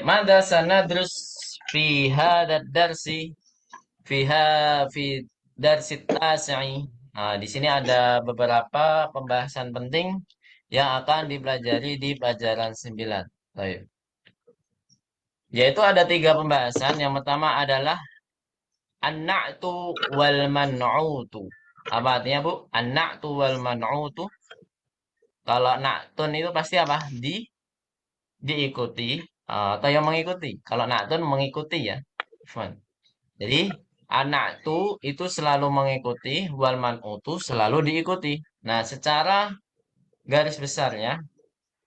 Mada sanadrus fi hadad darsi fiha fi darsit tasi'i. Nah, di sini ada beberapa pembahasan penting yang akan dipelajari di pelajaran 9. Baik. Yaitu ada 3 pembahasan. Yang pertama adalah an-na'tu wal man'utu. Apa artinya, Bu? An-na'tu wal man'utu. Kalau na'tun itu pasti apa? Diikuti atau yang mengikuti. Kalau na'tun mengikuti ya. Fun. Jadi anak itu selalu mengikuti, wal man'utu selalu diikuti. Nah, secara garis besarnya,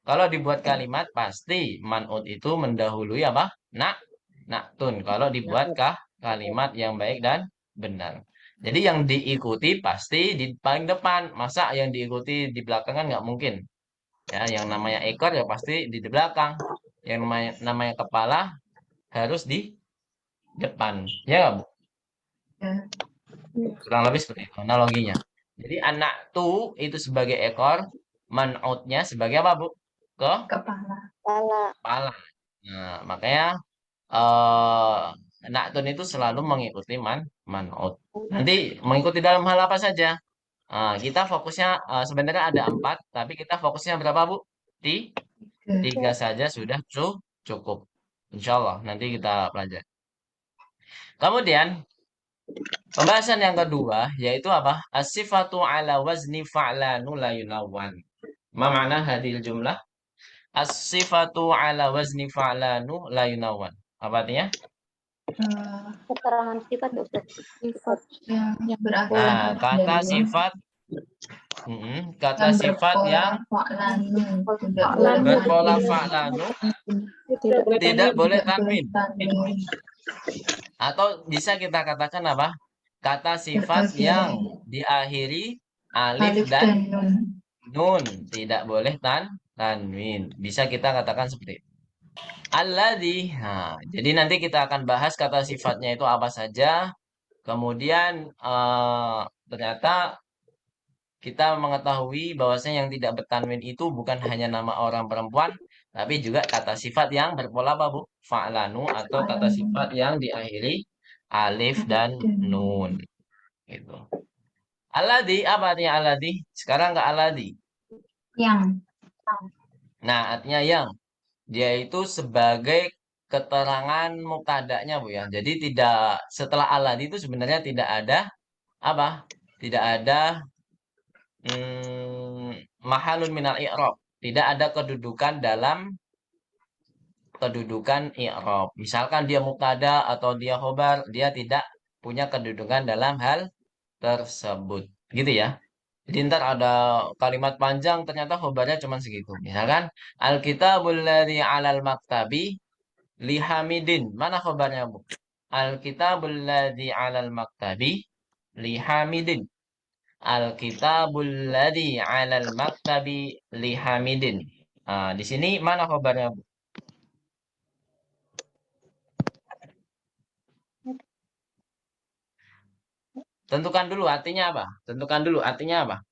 kalau dibuat kalimat pasti man'ut itu mendahului apa? Naktun. Kalau dibuatkah kalimat yang baik dan benar. Jadi yang diikuti pasti di paling depan. Masa yang diikuti di belakang kan nggak mungkin. Ya, yang namanya ekor ya pasti di belakang. Yang namanya kepala harus di depan. Ya nggak, Bu? Ya. Kurang lebih seperti itu analoginya. Jadi anak itu sebagai ekor, man'utnya sebagai apa, Bu? Kepala. Kepala. Nah, makanya eh naktun itu selalu mengikuti man'ut. Nanti mengikuti dalam hal apa saja? Kita fokusnya sebenarnya ada 4, tapi kita fokusnya berapa, Bu? Di Tiga. 3 saja sudah cukup. Insya Allah nanti kita pelajari. Kemudian pembahasan yang kedua yaitu apa? As-sifatu ala wazni fa'lanu la yunawwan. Ma makna hadhil jumlah? As-sifatu ala wazni fa'lanu la yunawwan. Apa artinya? Keterangan sifat Ustaz. Sifat yang berarti Nah, kata dari sifat kata yang sifat yang fa'lanu berpola fa'lanu tidak boleh tanwin. tanwin. Atau bisa kita katakan apa? Kata sifat yang diakhiri alif dan nun tidak boleh tanwin. Bisa kita katakan seperti itu. Alladzi. Nah, jadi nanti kita akan bahas kata sifatnya itu apa saja. Kemudian ternyata kita mengetahui bahwasanya yang tidak bertanwin itu bukan hanya nama orang perempuan, tapi juga kata sifat yang berpola apa, Bu? Fa'lanu atau kata sifat yang diakhiri alif dan nun. Gitu. Alladzi, apa artinya alladzi? Sekarang ke alladzi. Yang. Nah, artinya yang. Dia itu sebagai keterangan mubtada'nya, Bu ya. Jadi tidak setelah alladzi itu sebenarnya tidak ada apa? Tidak ada mahalun minal i'rab. Tidak ada kedudukan dalam kedudukan i'rab. Misalkan dia mubtada atau dia khobar, dia tidak punya kedudukan dalam hal tersebut. Gitu ya. Jadi ntar ada kalimat panjang ternyata khobarnya cuma segitu. Misalkan Alkitabul ladzi 'alal maktabi lihamidin. Mana khobarnya, Bu? Alkitabul ladzi 'alal maktabi lihamidin. Alkitabul ladzi 'alal maktabi lihamidin. Di sini mana khobarnya, Bu? Tentukan dulu artinya apa? Tentukan dulu artinya apa?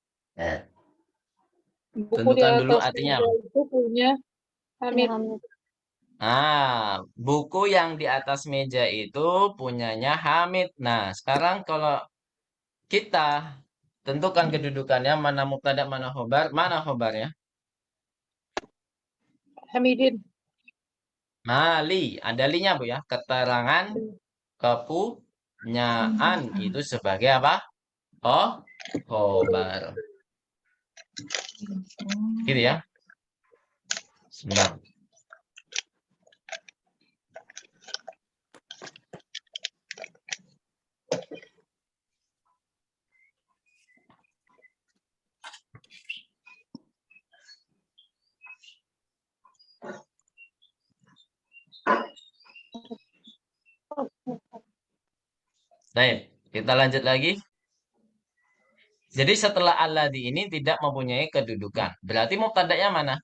Buku di Tentukan dulu atas artinya meja apa? itu punya Hamid. Buku yang di atas meja itu punyanya Hamid. Nah, sekarang kalau kita tentukan kedudukannya, mana mubtada, mana khobarnya? Hamidin. Mali, ada linya, Bu ya. Keterangan kepunyaan itu sebagai apa? Oh, khobar. Gitu ya. Sebentar. Baik, kita lanjut lagi. Jadi setelah alladzi ini tidak mempunyai kedudukan. Berarti mubtada'nya mana?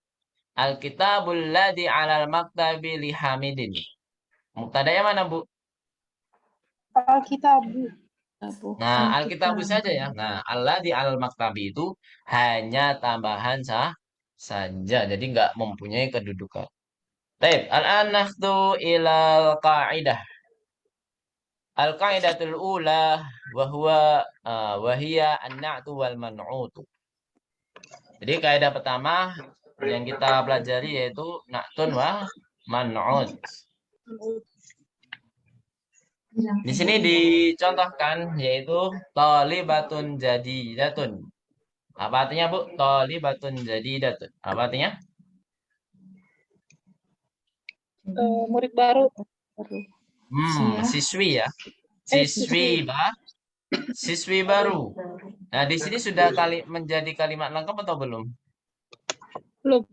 Alkitabul ladzi 'alal maktabi li Hamidin. Mubtada'nya mana, Bu? Alkitabu. Nah, Alkitabu saja ya. Nah, Allah di al-maktabi itu hanya tambahan saja. Jadi nggak mempunyai kedudukan. Baik, al-an nakhdu ilal qa'idah. Al-qa'idatul ula wahia an-na'tu wal man'utu. Jadi kaidah pertama yang kita pelajari yaitu na'tun wal man'ut. Di sini dicontohkan yaitu tolibatun jadidatun. Apa artinya, Bu? Tolibatun jadidatun. Apa artinya? Murid baru. Siswi ya. Siswi. Siswi baru. Nah, di sini sudah menjadi kalimat lengkap atau belum? Belum.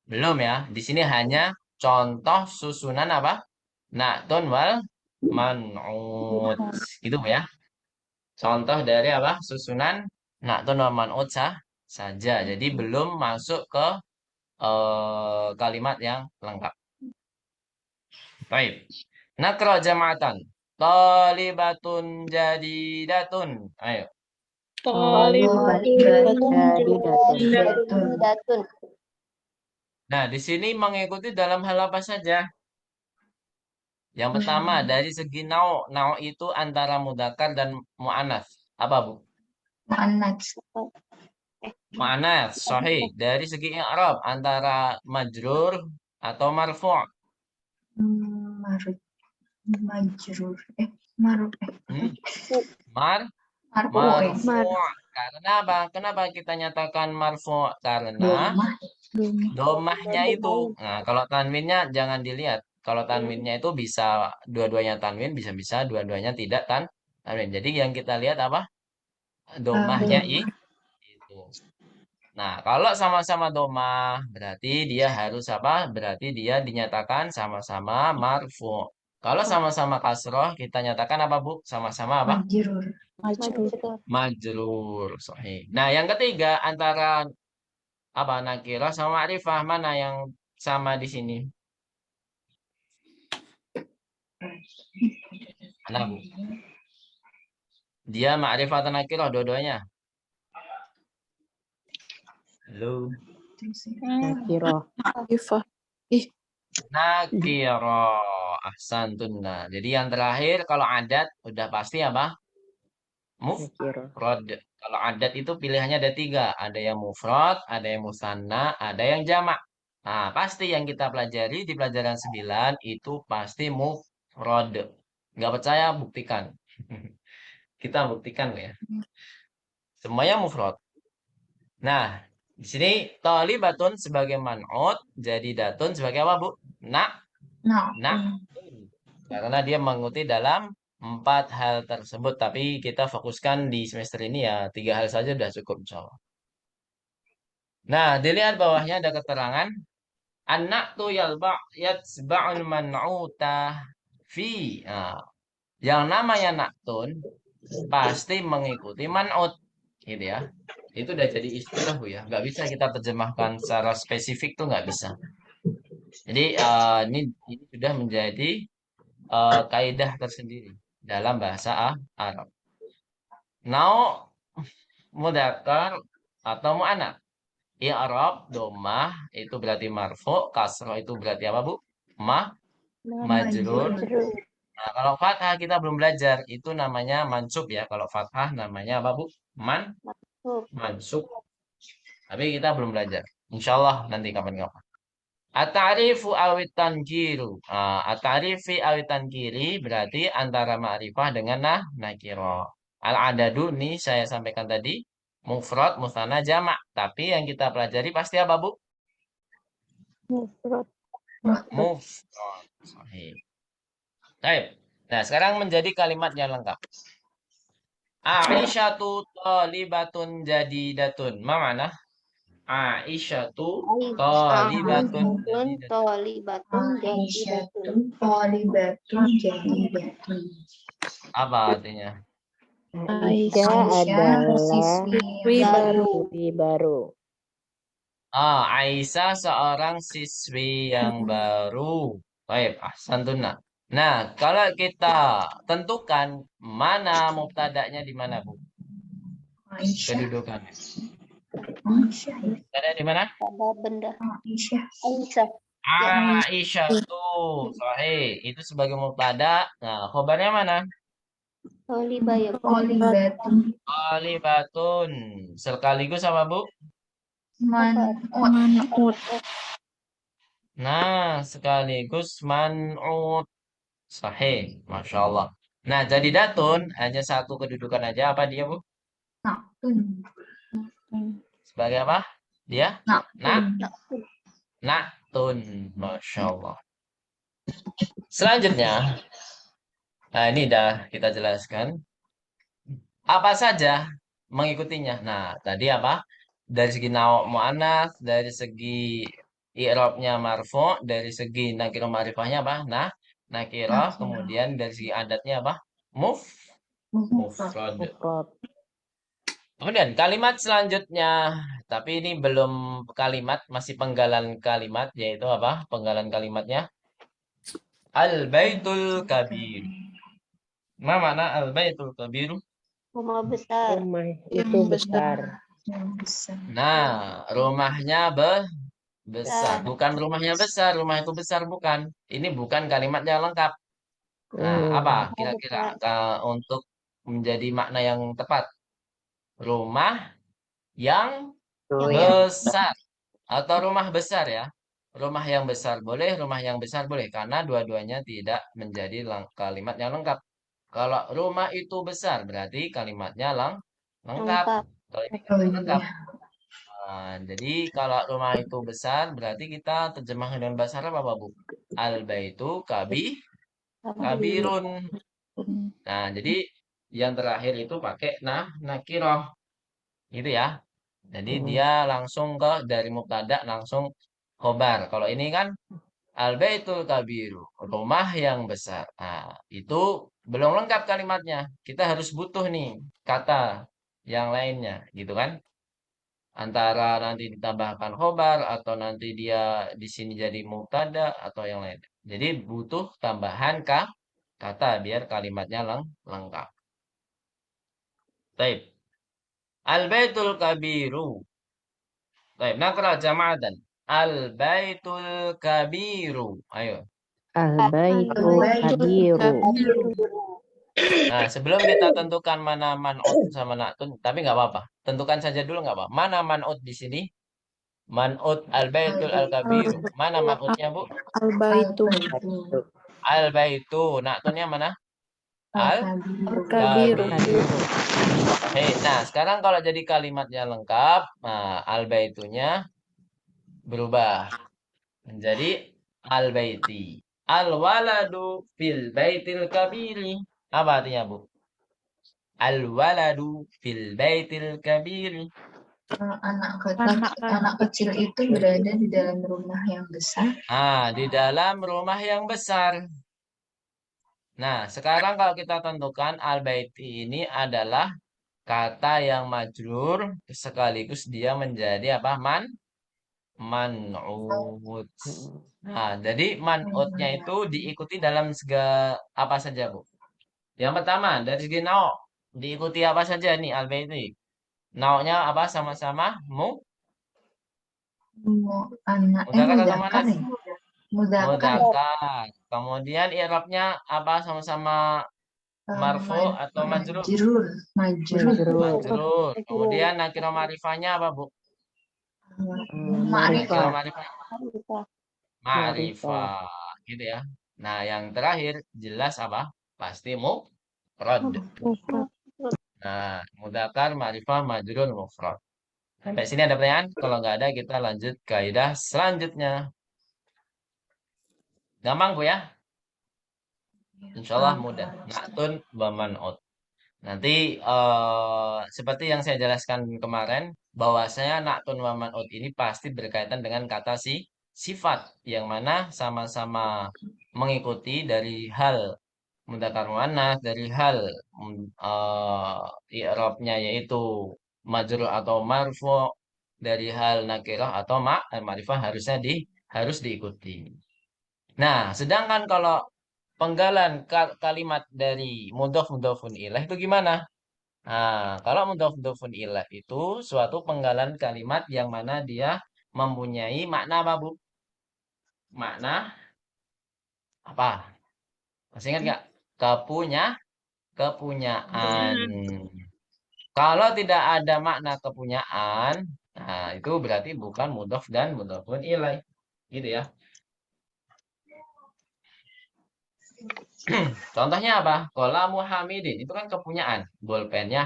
Belum ya. Di sini hanya contoh susunan apa? Na'tun wal man'ut. Gitu ya. Contoh dari apa? Susunan na'tun wal man'ut saja. Jadi belum masuk ke kalimat yang lengkap. Baik. Nakra jama'atan. Talibatun jadidatun. Ayo. Jadidatun. Nah, di sini mengikuti dalam hal apa saja? Yang pertama, dari segi nau. Nau itu antara mudzakkar dan mu'annats. Apa, Bu? Mu'annats. Mu'annats, sahih. Dari segi i'rab antara majrur atau marfu'. Marut. Majrur. Marut. Marfu'. Karena apa? Kenapa kita nyatakan marfu'? Karena domahnya itu. Nah, kalau tanwinnya jangan dilihat. Kalau tanwinnya itu bisa dua-duanya tanwin, bisa-bisa dua-duanya tidak tanwin. Jadi yang kita lihat apa? Domahnya itu. Nah, kalau sama-sama domah, berarti dia harus apa? Berarti dia dinyatakan sama-sama marfu'. Kalau sama-sama kasroh, kita nyatakan apa, Bu? Sama-sama apa? Majrur. Sahih. Nah, yang ketiga antara apa nakirah sama ma'rifah mana yang sama di sini? Mana, Bu? Dia ma'rifah atau nakirah dua-duanya? Halo. Nakirah. Nakirah. Ahsantunna. Jadi yang terakhir kalau adat udah pasti apa? Mufrad. Kalau adat itu pilihannya ada tiga. Ada yang mufrad, ada yang musanna, ada yang jamak. Nah, pasti yang kita pelajari di pelajaran 9 itu pasti mufrad. Nggak percaya, buktikan. Kita buktikan ya. Semuanya mufrad. Nah, di sini talibatun sebagai man'ut, jadi datun sebagai apa, Bu? Nah, karena dia mengikuti dalam 4 hal tersebut. Tapi kita fokuskan di semester ini ya 3 hal saja sudah cukup, insya Allah. Nah, dilihat bawahnya ada keterangan. Anak tu yatsba'ul man'uta fi. Nah, yang namanya naktun pasti mengikuti man'ut. Gitu ya. Itu udah jadi istilah, Bu ya. Nggak bisa kita terjemahkan secara spesifik tuh nggak bisa. Jadi ini sudah menjadi kaidah tersendiri dalam bahasa Arab. Now mudzakkar atau mu'annats. I'rab domah itu berarti marfu, kasroh itu berarti apa, Bu? Majrur. Nah, kalau fathah kita belum belajar, itu namanya mansub ya. Kalau fathah namanya apa, Bu? Mansub. Tapi kita belum belajar. Insya Allah nanti kapan-kapan. At-ta'rifu awit tankiru. At-ta'rifi awit tankiri berarti antara ma'rifah dengan nakirah. Al-adadu nih saya sampaikan tadi. Mufrad, musanna, jamak. Tapi yang kita pelajari pasti apa, Bu? Mufrad. Sahih. Baik. Nah, sekarang menjadi kalimatnya lengkap. Aisyatu talibatun jadidatun. Ma mana? Aisyatu talibatun jadidatun. Apa artinya? Aisyah adalah siswi baru. Aisyah seorang siswi yang baru. Baik, ahsantuna. Nah, kalau kita tentukan mana mubtada'nya di mana, Bu? Aisyah. Kedudukannya. Aisyah ya. Ada di mana? Ada benda. Aisyah. Aisyah. Aisyah tuh, sahih. Itu sebagai mubtada. Nah, khobarnya mana? Olibah ya, Bu. Olibatun. Alibatun. Sekaligus apa, Bu? Man'ut. Nah, sekaligus man'ut. Sahih. Masya Allah. Nah, jadi datun hanya satu kedudukan aja. Apa dia, Bu? Naktun. Sebagai apa? Dia? Naktun. Naktun. Masya Allah. Selanjutnya, nah ini dah kita jelaskan. Apa saja mengikutinya. Nah, tadi apa? Dari segi naok mu'anats, dari segi i'rabnya marfu, dari segi nakirah ma'rifahnya apa? Nah, nakirah, Nakirah. kemudian dari segi adatnya apa? Mufrad. Mufrad. Mufrad. Kemudian kalimat selanjutnya, tapi ini belum kalimat, masih penggalan kalimat, yaitu apa? Penggalan kalimatnya Al-Baitul Kabir. Apa makna Al-Baitul Kabir? Rumah besar. Rumah itu besar. Yang besar. Nah, rumahnya besar. Bukan rumahnya besar, rumah itu besar bukan. Ini bukan kalimat yang lengkap. Nah, apa kira-kira untuk menjadi makna yang tepat? Rumah yang besar atau rumah besar ya. Rumah yang besar boleh, rumah yang besar boleh karena dua-duanya tidak menjadi kalimat yang lengkap. Kalau rumah itu besar berarti kalimatnya lengkap. Lengkap. Kalimatnya Oh iya. lengkap. Nah, jadi kalau rumah itu besar berarti kita terjemahkan dengan bahasa Arab apa, Bu? Al-baitu kabirun. Nah, jadi yang terakhir itu pakai nakiroh. Gitu ya. Jadi dia langsung ke dari mubtada langsung khobar. Kalau ini kan al-baitul kabiru, rumah yang besar. Nah, itu belum lengkap kalimatnya. Kita harus butuh nih kata yang lainnya, gitu kan? Antara nanti ditambahkan khobar atau nanti dia di sini jadi mubtada atau yang lain. Jadi butuh tambahan kata biar kalimatnya lengkap. Baik. Al-baitul kabiru. Baik, nakra jama'atan. Al-baitul kabiru. Ayo. Al-baitu kabiru. Nah, sebelum kita tentukan mana man'ut sama na'tun, tapi nggak apa-apa. Tentukan saja dulu nggak apa. Mana man'ut di sini? Man'ut al-baitul al-kabiru. Mana man'utnya, Bu? Al-baitu. Al-baitu. Na'tunnya mana? Al-kabiru. Al-kabiru. Hei, nah sekarang kalau jadi kalimatnya lengkap, nah al-baitunya berubah menjadi al-baiti. Al-waladu fil baitil kabiri. Apa artinya, Bu? Al-waladu fil baitil kabiri. Anak kecil itu berada di dalam rumah yang besar. Di dalam rumah yang besar. Nah, sekarang kalau kita tentukan al-baiti ini adalah kata yang majrur sekaligus dia menjadi apa? Man'ut. Nah, jadi man'utnya itu diikuti dalam segala apa saja, Bu? Yang pertama, dari segi nau, diikuti apa saja nih al-baiti? Naunya apa sama-sama? Mudzakkar atau muannats? Mudzakkar. Mudzakkar. Kemudian i'rabnya apa sama-sama marfu atau majrur? Majrur. Kemudian nakirah ma'rifahnya apa, Bu? Nakirah Ma'rifah. ma'rifah. Ma'rifah. Gitu ya. Nah, yang terakhir jelas apa? Pasti mufrad. Nah, mudzakkar, ma'rifah, majrur, mufrad. Sampai sini ada pertanyaan? Kalau nggak ada, kita lanjut kaidah selanjutnya. Gampang, Bu ya? Insya Allah mudah. Na'tun wa man'ut. Nanti seperti yang saya jelaskan kemarin, bahwasanya na'tun wa man'ut ini pasti berkaitan dengan kata sifat yang mana sama-sama mengikuti dari hal mudzakkar muannats, dari hal i'rabnya yaitu majrur atau marfu, dari hal nakirah atau ma'rifah harus diikuti. Nah, sedangkan kalau penggalan kalimat dari mudhaf-mudhafun ilaih itu gimana? Nah, kalau mudhaf-mudhafun ilaih itu suatu penggalan kalimat yang mana dia mempunyai makna apa, Bu? Makna apa? Masih ingat nggak? Kepunyaan. Kalau tidak ada makna kepunyaan, nah itu berarti bukan mudhaf dan mudhafun ilaih. Gitu ya. Contohnya apa? Qalamu Hamidin. Itu kan kepunyaan. Bolpennya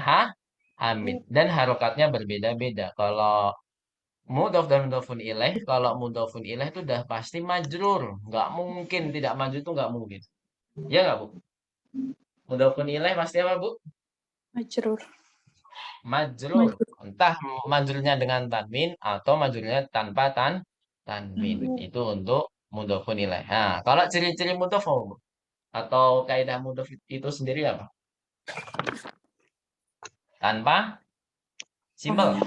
Hamid. Dan harokatnya berbeda-beda. Kalau mudhaf dan mudhafun ilaih, kalau mudhafun ilaih itu udah pasti majrur. Nggak mungkin tidak majrur itu nggak mungkin. Ya nggak, Bu? Mudhafun ilaih pasti apa, Bu? Majrur. Majrur. Entah majrurnya dengan tanwin atau majrurnya tanpa tanwin. Itu untuk mudhafun ilaih. Nah, kalau ciri-ciri mudhaf, Bu? Atau kaidah mudhaf itu sendiri apa? Tanpa simpel.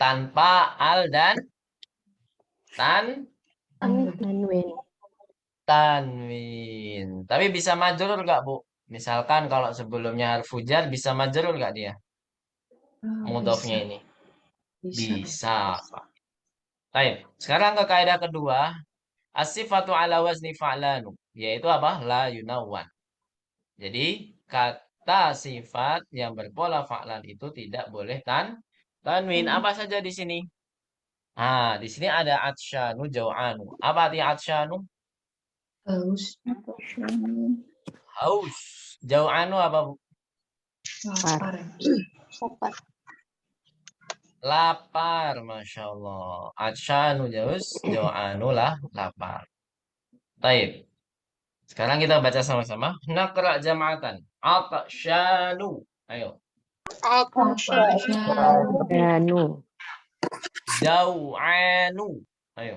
Tanpa al dan Tanwin. tanwin. Tapi bisa majrur nggak, Bu? Misalkan kalau sebelumnya harfu jar bisa majrur nggak dia? Mudhafnya ini. Bisa, Pak. Baik. Sekarang ke kaidah kedua. As-sifatu ala wazni fa'lanu. Yaitu apa? La yunawwan. Jadi, kata sifat yang berpola fa'lan itu tidak boleh tanwin. Apa saja di sini? Nah, di sini ada atsyanu jau'anu. Apa artinya atsyanu? Haus. Haus. Jau'anu apa, Bu? Lapar. Dapat. Lapar, Masya Allah. Atsyanu jau'anu lah, lapar. Baik. Sekarang kita baca sama-sama. Nakra jama'atan. Atsyanu. Ayo. Danu. Jau'anu. Ayo.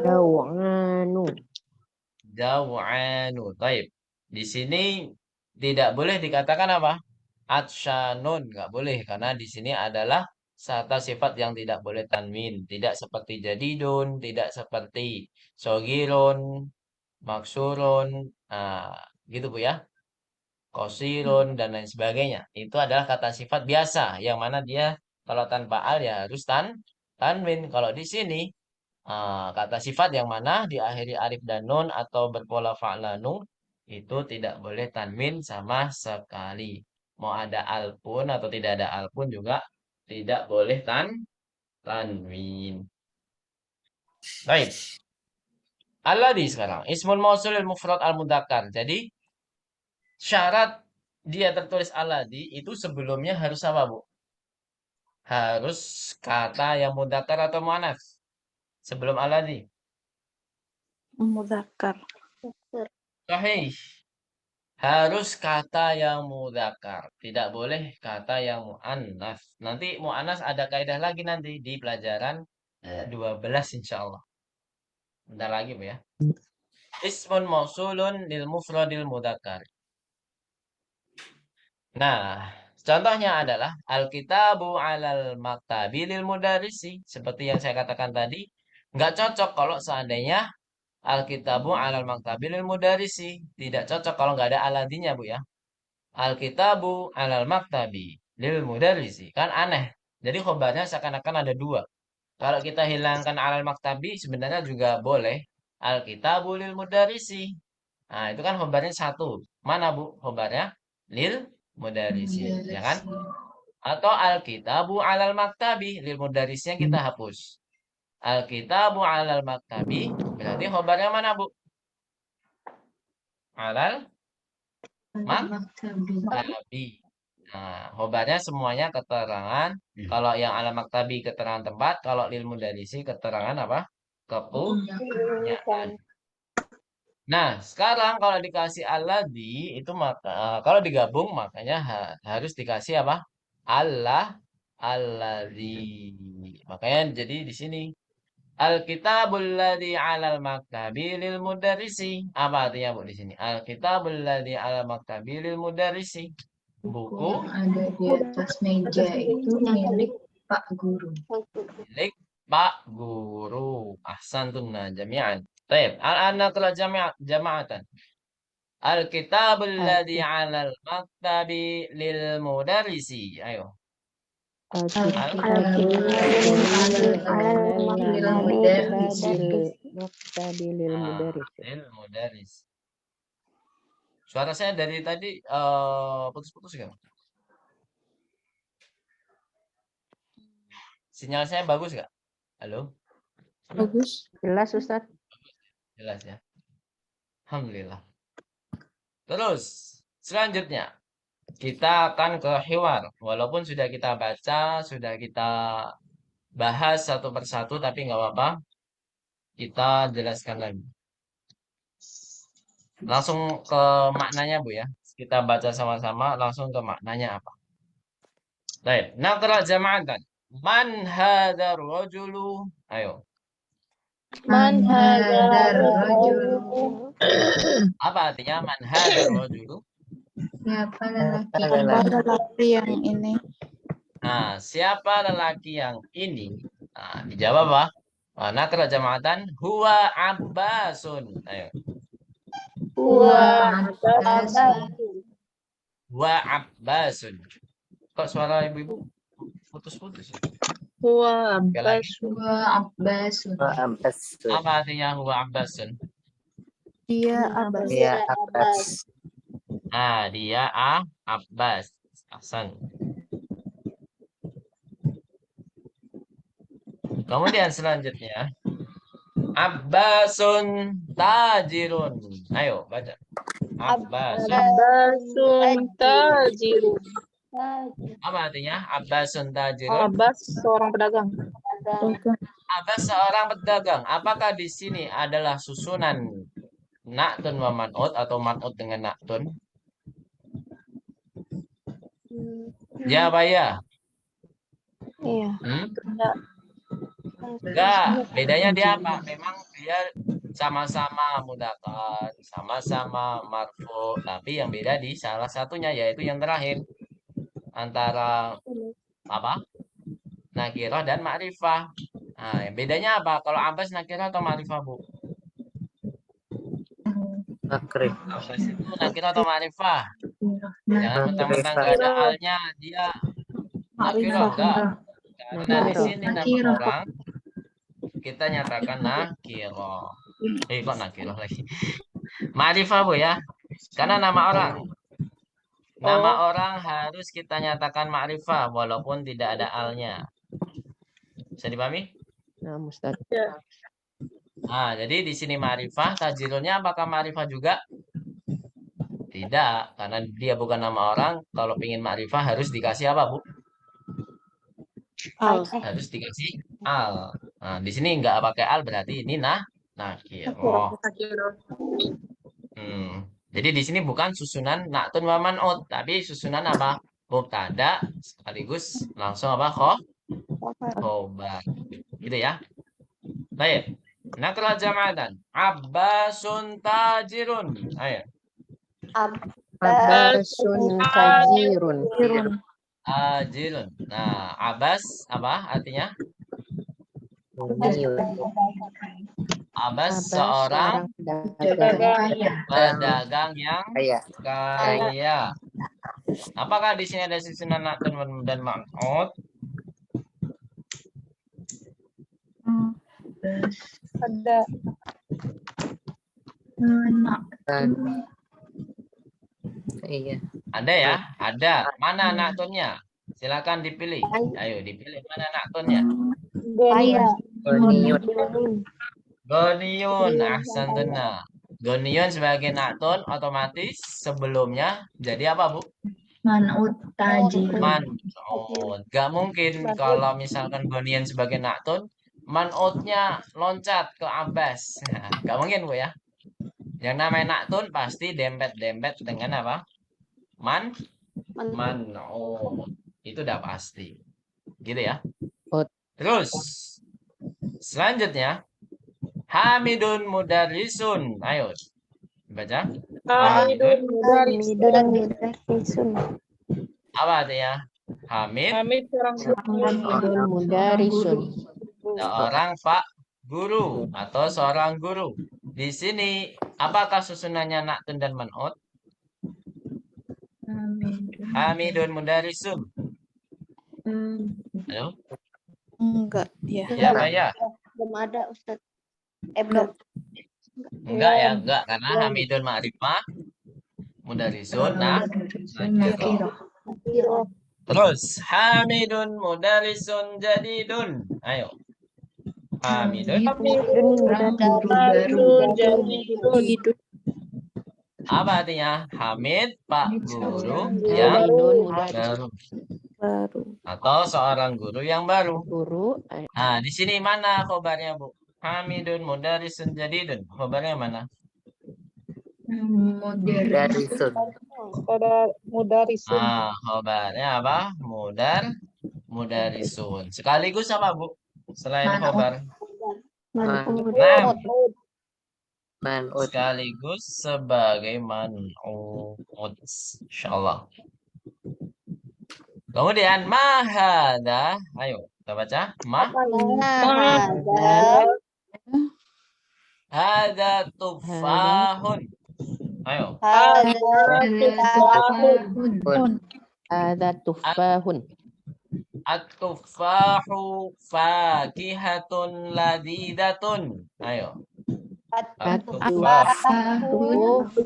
Dawanu. Jau'anu. Baik. Di sini tidak boleh dikatakan apa? Atsyanun. Nggak boleh. Karena di sini adalah kata sifat yang tidak boleh tanwin. Tidak seperti jadidun. Tidak seperti sogirun. Maksurun. Nah, gitu, Bu ya. Kosirun dan lain sebagainya. Itu adalah kata sifat biasa. Yang mana dia kalau tanpa al ya harus tanwin. Kalau di sini kata sifat yang mana diakhiri alif dan nun atau berpola fa'lanu itu tidak boleh tanwin sama sekali. Mau ada al pun atau tidak ada al pun juga tidak boleh tanwin. Baik. Alladhi sekarang. Ismul mausulil mufrad al-mudzakkar. Jadi syarat dia tertulis alladhi itu sebelumnya harus apa, Bu? Harus kata yang mudzakkar atau muannats sebelum alladhi. Mudzakkar. Sahih. Harus kata yang mudzakkar. Tidak boleh kata yang muannats. Nanti muannats ada kaidah lagi nanti di pelajaran 12 insyaallah. Bentar lagi, Bu ya. Ismun mausulun lil mufradil mudzakkar. Nah, contohnya adalah Alkitabu alal maktabi lil mudarrisi. Seperti yang saya katakan tadi, nggak cocok kalau seandainya Alkitabu alal maktabi lil mudarrisi. Tidak cocok kalau nggak ada aladinya, Bu ya. Alkitabu alal maktabi lil mudarrisi. Kan aneh. Jadi khobarnya seakan-akan ada dua. Kalau kita hilangkan alal maktabi sebenarnya juga boleh. Alkitabu lil mudarrisi. Nah, itu kan khobarnya satu. Mana, Bu, khobarnya? Lil mudarrisi, ya kan? Atau alkitabu alal maktabi, lil mudarrisnya kita hapus. Alkitabu alal maktabi, berarti khobarnya mana, Bu? Alal maktabi. Nah, khobarnya semuanya keterangan. Kalau yang alal maktabi keterangan tempat, kalau lil mudarrisi keterangan apa? Kepunyaan. Nah, sekarang kalau dikasih alladzi itu maka kalau digabung makanya harus dikasih apa? Allah alladzi. Makanya jadi di sini Alkitabul ladzi 'alal maktabi lil mudarrisi. Apa artinya, Bu, di sini? Alkitabul ladzi 'alal maktabi lil mudarrisi. Buku yang ada di atas meja itu milik Pak Guru. milik Pak guru. Ahsantunna jami'an. Baik, al-an naqra jama'atan. Al-kitabul ladzi 'alal maktabi lil mudarrisi. Ayo. Lil mudarris. Suara saya dari tadi putus-putus kan? Sinyal saya bagus nggak? Halo? Bagus. Jelas Ustaz. Jelas ya. Alhamdulillah. Terus, selanjutnya kita akan ke hiwar. Walaupun sudah kita baca, sudah kita bahas satu persatu, tapi nggak apa-apa. Kita jelaskan lagi. Langsung ke maknanya, Bu ya. Kita baca sama-sama, langsung ke maknanya apa. Baik, naqra jama'atan. Man hadar rajulu? Ayo. Man hadar rajulu. Apa artinya man hadar rajulu? Siapa lelaki? Lelaki yang ini. Nah, siapa lelaki yang ini? Nah, dijawab apa? Naqra jama'atan huwa Abbasun. Ayo. Huwa Abbasun. Huwa Abbasun. Kok suara ibu-ibu putus-putus? Huwa Sekali lagi. Huwa Abbasun. Apa artinya huwa Abbasun? Dia Abbas. Dia Abbas. Nah, dia Abbas. Hasan. Kemudian selanjutnya Abbasun tajirun. Ayo baca. Abbasun. Abbasun tajirun. Apa artinya? Abbasun tajirun. Abbas seorang pedagang. Abbas seorang pedagang. Apakah di sini adalah susunan na'tun wa man'ut atau man'ut dengan na'tun? Ya, Pak ya? Iya. Enggak, bedanya dia apa? Memang dia sama-sama mudzakkar, sama-sama marfu, tapi yang beda di salah satunya yaitu yang terakhir antara apa? Nakirah dan ma'rifah. Nah, yang bedanya apa? Kalau Abbas nakirah atau ma'rifah, Bu? Abbas itu nakirah atau ma'rifah? Jangan mentang-mentang nggak ada alnya dia nakirah, enggak. Karena di sini nama orang kita nyatakan nakirah. Kok nakirah lagi? Ma'rifah, Bu ya. Karena nama orang. Nama orang harus kita nyatakan ma'rifah walaupun tidak ada alnya. Bisa dipahami? Nah, Ustaz. Nah, jadi di sini ma'rifah, tajirunnya apakah ma'rifah juga? Tidak, karena dia bukan nama orang. Kalau ingin ma'rifah harus dikasih apa, Bu? Harus dikasih al. Nah, di sini nggak pakai al berarti ini nakirah. Jadi di sini bukan susunan na'tun wa man'ut, tapi susunan apa? Mubtada sekaligus langsung apa? Khobar. Gitu ya. Baik. Naqra jama'atan. Abbasun tajirun. Ayo. Abbasun tajirun. Tajirun. Nah, Abbas apa artinya? Abbas seorang pedagang yang kaya. Apakah di sini ada susunan na'tun dan man'ut? Ada. Ada ya? Ada. Mana na'tunnya? Silakan dipilih. Ayo dipilih mana na'tunnya. Goniun. Ahsantuna. Goniun sebagai na'tun otomatis sebelumnya jadi apa, Bu? Man'ut tajirun. Man'ut. Gak mungkin kalau misalkan goniun sebagai na'tun, man'utnya loncat ke Abbas. Gak mungkin, Bu ya. Yang namanya na'tun pasti dempet-dempet dengan apa? Man'ut. Itu udah pasti. Gitu ya. Terus selanjutnya Hamidun mudarrisun. Ayo baca. Hamidun Mudarrisun. apa artinya? Hamid Hamid seorang Hamidun mudarrisun. Seorang pak guru atau seorang guru. Di sini apakah susunannya na'tun dan man'ut? Hamidun mudarisun. Halo? Enggak, ya. Siapa ya? Belum ada Ustaz. Belum. Enggak ya, enggak. Karena Hamidun ma'rifah, mudarisun, nah. Terus, Hamidun mudarisun jadidun. Ayo. Hamidun. Hidup. Apa artinya? Hamid, pak guru yang Hamidun mudah baru. Baru. Atau seorang guru yang baru. guru. Nah, di sini mana khobarnya, Bu? Hamidun mudarisun jadidun. Khobarnya mana? Mudarisun. Pada mudarisun. Ah, khobarnya apa? Mudarisun. Sekaligus apa, Bu? Selain Man'ut. khobar. Man'ut. Sekaligus sebagai man'ut. Insyaallah. Kemudian mahada. Ayo, kita baca. Hada tufahun. Ayo. Ada tufahun. At-tufahu fakihatun ladidatun. Ayo. At-tufahu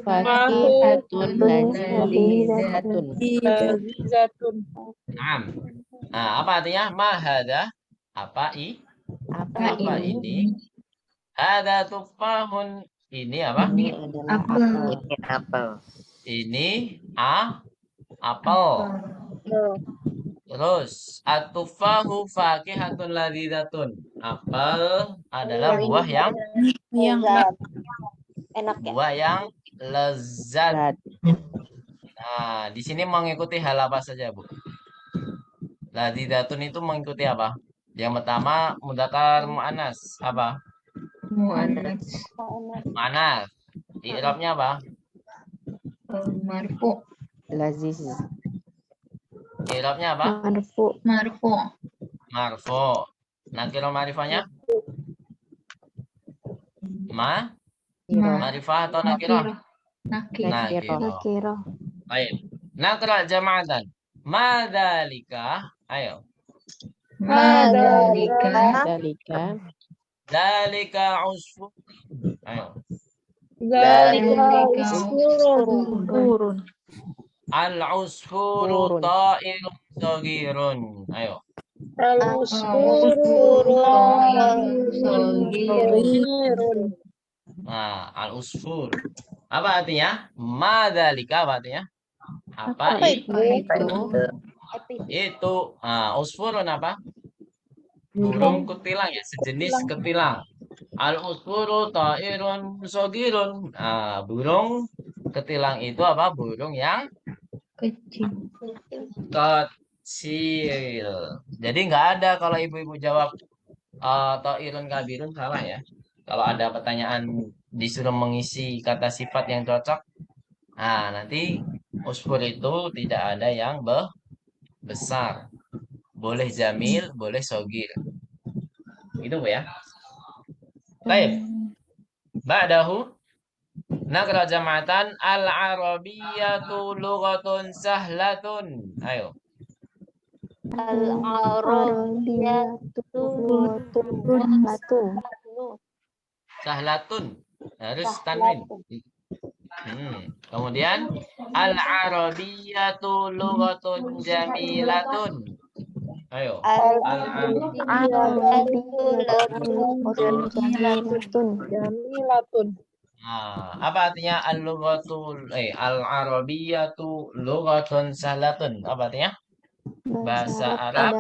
fakihatun ladidatun. Lazizatun. Naam. Nah, apa artinya? Mahada. Apa Apa ini? Hada tufahun. Ini apa? Ini adalah apel. Ini apel. Terus at-tufahu fakihatun ladidatun. Apel adalah buah yang Enak ya. buah yang lezat. Zat. Nah, di sini mengikuti hal apa saja, Bu? Ladidatun itu mengikuti apa? Yang pertama mudzakkar muannas. Apa? Muannas. I'rabnya apa? Marfu. Laziz. I'rabnya apa? Marfu. Marfu. Nakiro marifahnya? Marifah atau nakiro? Nakiro. Baik. Nakra jama'atan. Madzalika. Ayo. Dalika. Dzalika usfur. Ayo. Turun. Al-usfuru Turun. ta'irun saghirun. Ayo. Nah, al-usfur. Apa artinya? Madzalika apa artinya? Apa itu? Itu usfurun apa? Burung kutilang ya, sejenis ketilang. Al-usfuru ta'irun saghirun. Burung ketilang itu apa? Burung yang kecil. Jadi nggak ada kalau ibu-ibu jawab ta'irun kabirun salah ya. Kalau ada pertanyaan disuruh mengisi kata sifat yang cocok, nanti usfur itu tidak ada yang besar. Boleh jamil, boleh sogir. Itu Bu ya. Baik. Ba'dahu nakra jama'atan al-arabiyyatu lughatun sahlatun. Ayo. Sahlatun. Harus tanwin. Kemudian al-arabiyyatu lughatun jamilatun. Ayo. Jamilatun. Apa artinya al-arabiyyatu lughatun sahlatun? Apa artinya? Bahasa Arab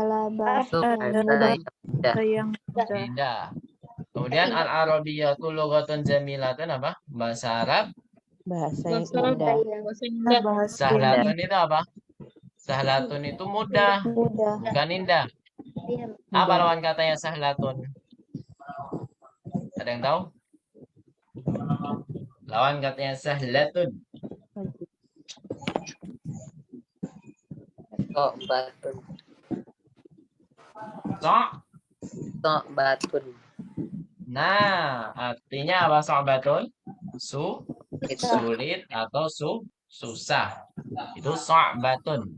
Yang indah. Kemudian al-arabiyyatu lughatun jamilatun apa? Bahasa Arab Bahasa yang indah. sahlatun itu apa? Sahlatun itu mudah, bukan indah. Apa lawan katanya sahlatun? Ada yang tahu? Lawan katanya sahlatun. So'batun. Nah, artinya apa so'batun? Sulit atau susah. Itu so'batun.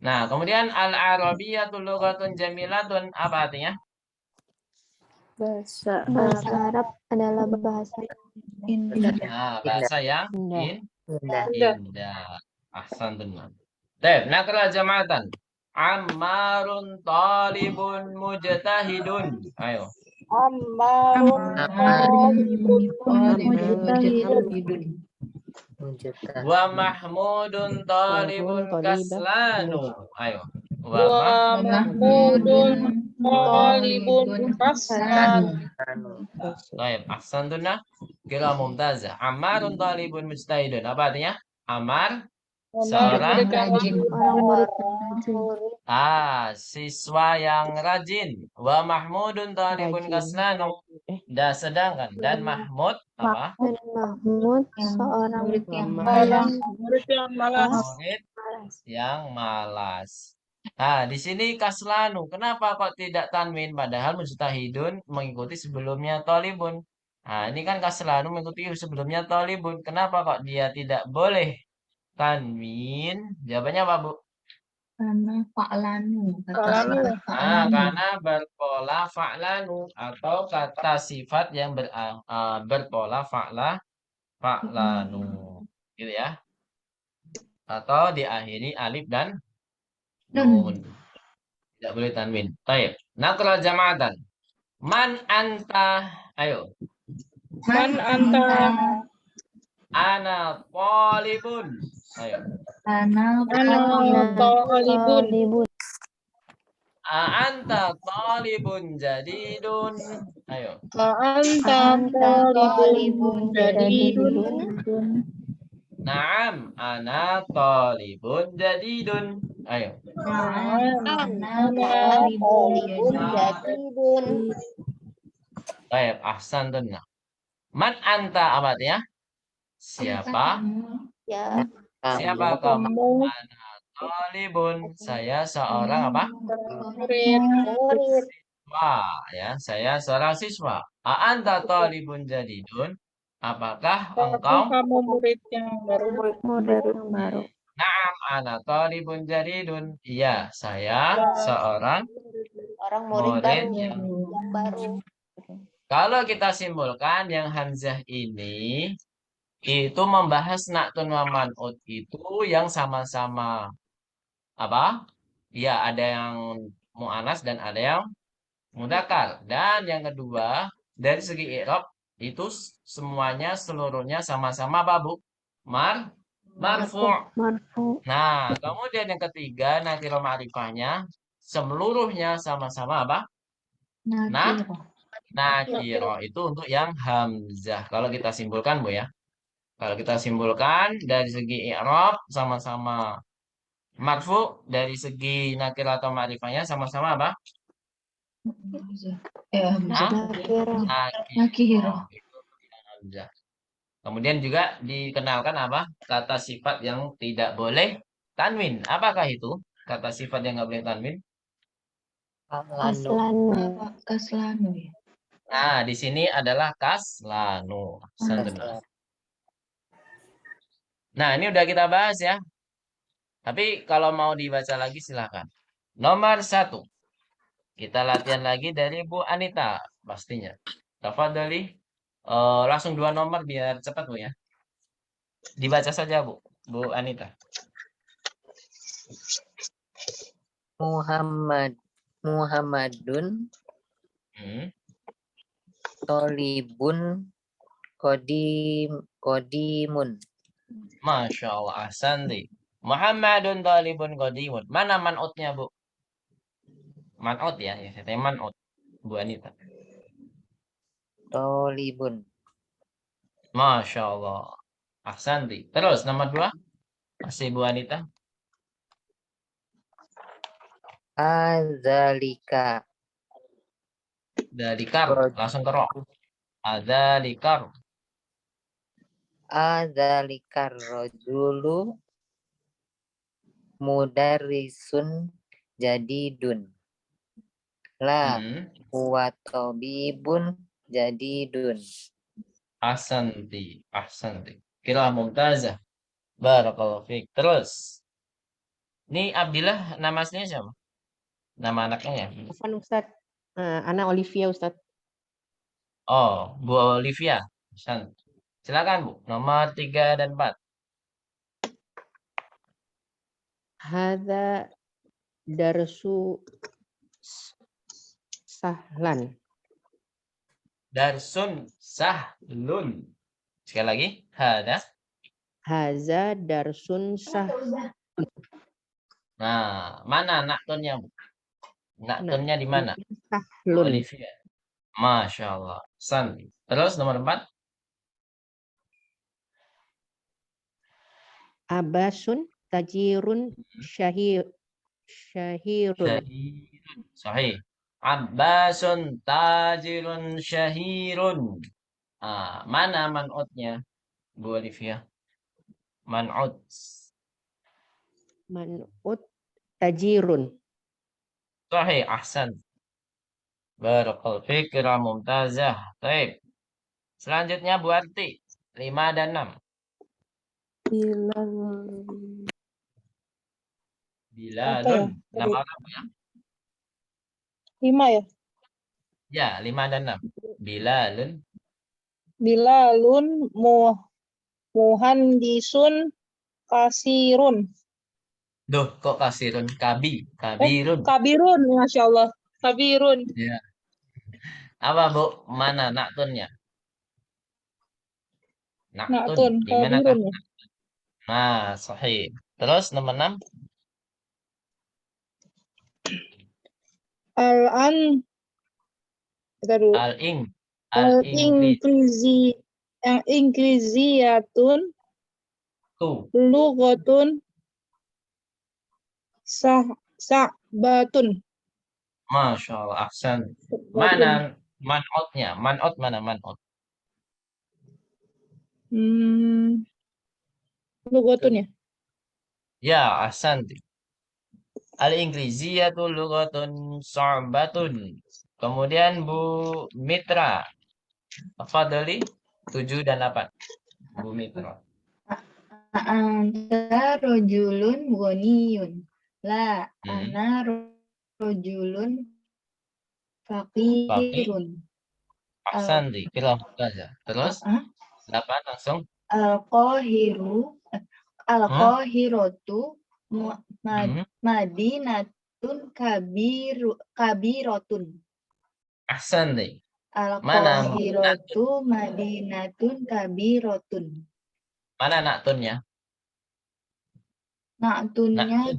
Nah, kemudian al-arabiyatul lughatun jamilatun. Apa artinya? Bahasa Bahasa Arab Arab adalah bahasa indah. Nah, bahasa yang Indah. Indah. indah. Ahsantun. Baik, nakra jama'atan. Ammarun talibun mujtahidun. Ayo. Ammarun talibun Mujtahidun. Mujtahid. Wa mahmudun talibun Talibah. kaslanu. Ayo. Wa wa mahmudun talibun kaslan. Baik, ahsantun. Kira mumtazah. Ammarun talibun mujtahidun. Apa artinya? Amar seorang rajin. Orang murid yang rajin. siswa yang rajin. Wa mahmudun talibun Rajin. kaslanu. Dan sedangkan dan Mahmud apa? Dan Mahmud seorang murid yang Orang malas. murid yang malas. Murid yang malas. Nah, di sini kaslanu. Kenapa kok tidak tanwin? Padahal mujtahidun mengikuti sebelumnya tolibun. Nah, ini kan kaslanu mengikuti sebelumnya tolibun. Kenapa kok dia tidak boleh tanwin? Jawabannya apa, Bu? Karena fa'lanu. Fa'lanu. Karena berpola fa'lanu atau kata sifat yang berpola fa'lanu. Gitu ya. Atau diakhiri alif dan nun. Tidak boleh tanwin. Baik. Nakra jama'atan. Man anta. Ayo. Man anta Ana talibun. Ayo. Ana talibun. Anta talibun jadidun. Ayo. Anta talibun jadidun. Naam, ana talibun jadidun. Ayo. Ana talibun Jadidun. Baik, ahsantun. Man anta apa artinya? Siapa? Ya. Siapa kamu? Kamu Ana talibun. Saya seorang apa? murid. Murid. Wah, ya, saya seorang siswa. Anta talibun jadidun. Apakah engkau? Kamu murid yang baru. Murid yang baru. Naam, ana talibun jadidun. Iya, saya seorang Orang murid murid baru. yang Yang baru. kalau kita simpulkan yang hamzah ini itu membahas na'tun wa man'ut itu yang sama-sama apa? Ya, ada yang mu'anas dan ada yang mudzakkar. Dan yang kedua, dari segi i'rab itu semuanya seluruhnya sama-sama apa, Bu? Marfu'. Marfu. Nah, kemudian yang ketiga, nakira ma'rifahnya seluruhnya sama-sama apa? Nakiro itu untuk yang hamzah. Kalau kita simpulkan, Bu ya. Kalau kita simpulkan dari segi i'rab sama-sama marfu, dari segi nakira atau ma'rifahnya sama-sama apa? Nakiro. Nakiro. Itu yang hamzah. Kemudian juga dikenalkan apa? Kata sifat yang tidak boleh tanwin. Apakah itu? Kata sifat yang nggak boleh tanwin? Kaslanu. ya. Nah, di sini adalah kaslanu. Nah, ini udah kita bahas ya. Tapi kalau mau dibaca lagi silakan. Nomor 1. Kita latihan lagi dari Bu Anita pastinya. Tafadhali. Langsung 2 nomor biar cepat, Bu ya. Dibaca saja, Bu. Bu Anita. Muhammadun Hmm. tolibun kodimun. Masya Allah. Ahsanti. Muhammadun talibun qadimun. Mana man'utnya, Bu? Man'ut ya. Ya, saya man'ut. Bu Anita. Tolibun. Masya Allah. Ahsanti. Terus nomor 2. Masih Bu Anita. Azalika. Dalikar. Langsung ke roh. Adalikar. Azalikar rojulu mudarrisun jadidun. La Hmm. huwa tabibun jadidun. Ahsanti. Ahsanti. Kira mumtazah. Barakallahu fiik. Terus. Ini Abdillah nama aslinya siapa? Nama anaknya ya? Afwan Ustaz. Ana Olivia Ustaz. Oh, Bu Olivia. Silakan Bu. Nomor 3 dan 4. Hadza darsu sahlan. Darsun sahlun. Sekali lagi. Hada. Haza darsun Nah, mana naktunnya Bu? Naktunnya di mana? sahlun. Olivia. Masya Allah. Terus nomor 4. Abasun tajirun syahirun. Syahirun. Sahih. Abbasun tajirun syahirun. Mana man'utnya, Bu Olivia? Man'ut. Man'ut tajirun. Sahih, ahsan. Barakallahu fiik, kira mumtazah. Baik. Selanjutnya Bu Arti. 5 dan 6. Bilalun. Nama orang ya? 5 ya. Ya, 5 dan 6. Bilalun. Bilalun muhandisun kasirun. Duh, kok kasirun? Kabirun. Kabirun, Masya Allah. Kabirun. Ya. Apa Bu? Mana naktunnya? Naktun, Di mana kabirun ya. Nah, sahih. Terus nomor 6. Al-an. Kita dulu. Al-ing. Al-Inggrizi. Yang Inggrisiyatun. Tu. Lughatun. Sa'batun. Masya Allah. Ahsan. Mana man'utnya? Man'ut mana man'ut? Lughatun ya. Ya, ahsan. Al-Inggrisiyatu lughatun sa'batun. Kemudian Bu Mitra. Tafadhali 7 dan 8. Bu Mitra. Anta rojulun ghaniyun. La ana rojulun fakirun. Ahsan. Kira mumtazah. Terus 8 langsung. Al-Qahiratu madinatun kabirotun. Ahsan. Al-Qahiratu madinatun kabirotun. Mana naktunnya? Naktunnya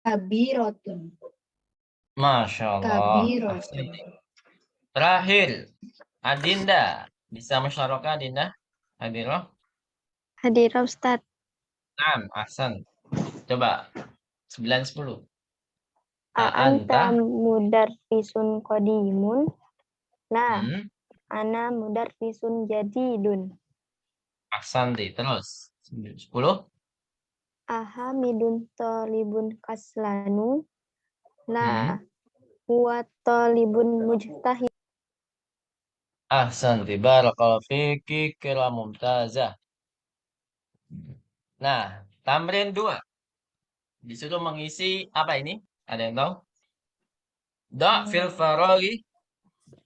kabirotun. Masya Allah. Kabirotun. Terakhir, Adinda. Bisa musyarakah Adinda? Hadirah? Hadirah Ustaz. Naam, ahsan. Coba 9-10. A'anta mudarrisun qadimun. La, Hmm, ana mudarrisun jadidun. ahsan terus. 10. Ahamidun talibun kaslanu. La, huwa talibun mujtahid. Ahsan barakallahu fiki, kira mumtazah. Nah, tamrin 2. Disuruh mengisi apa ini? Ada yang tahu? Fil faraghi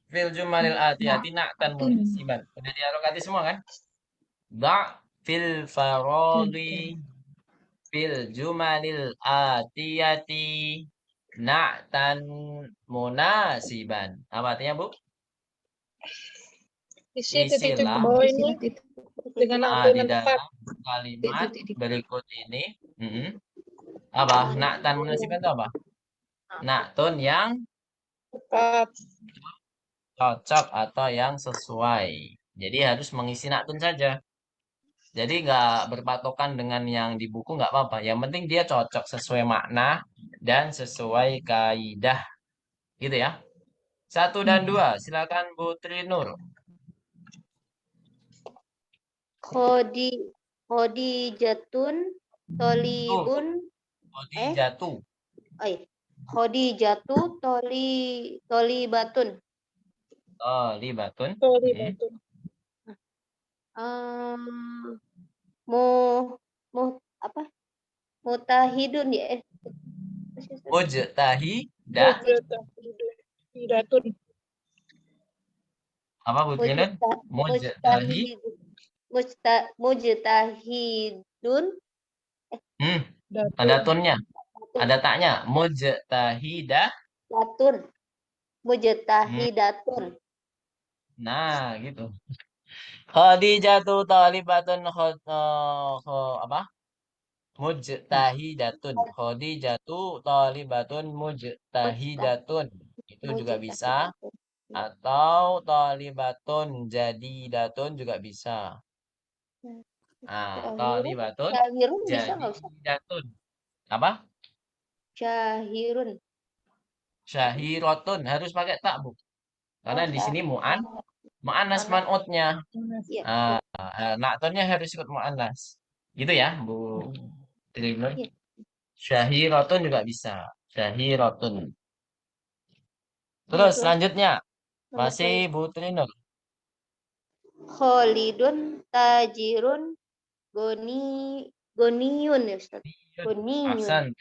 fil jumalil atiyati na'tan munasiban. Udah diharokati semua kan? Fil faraghi fil jumalil atiyati na'tan munasiban. Apa artinya, Bu? Isi titik-titik Isilah. ke bawah ini dengan naktu Di yang tepat. dalam kalimat berikut ini. Apa? Na'tan munasiban itu apa? Na'tun yang Tepat. cocok atau yang sesuai. Jadi harus mengisi na'tun saja. Jadi nggak berpatokan dengan yang di buku nggak apa-apa. Yang penting dia cocok sesuai makna dan sesuai kaidah. Gitu ya. 1 dan 2. Silakan Bu Trinur. Khadijatun tolibun Jatuh. Khadijatu tolibatun. Tolibatun. Sorry, Hmm. betul. Mu mu apa? Mutahidun ya. Mujtahida. Hidatun. Apa Bu Trinun? Mujtahi. Mujtahidun. Ada tunnya. Ada taknya. Mujtahida. Datun. Mujtahidatun. Nah, gitu. Khadijatu talibatun apa? Mujtahidatun. Khadijatu talibatun mujtahidatun. Itu juga bisa. Atau talibatun jadidatun juga bisa. Nah, talibatun Syahirun bisa nggak usah? jadidatun. Apa? Syahirun. Syahirotun harus pakai tak, Bu. Karena di sini mu'annas man'utnya. Iya. Naktonnya harus ikut mu'annas. Gitu ya, Bu Trinur. Iya. Syahirotun juga bisa. Syahirotun. Terus selanjutnya masih Bu Trinur. Khalidun tajirun goniyun ya Ustaz. Goniyun. Ahsan.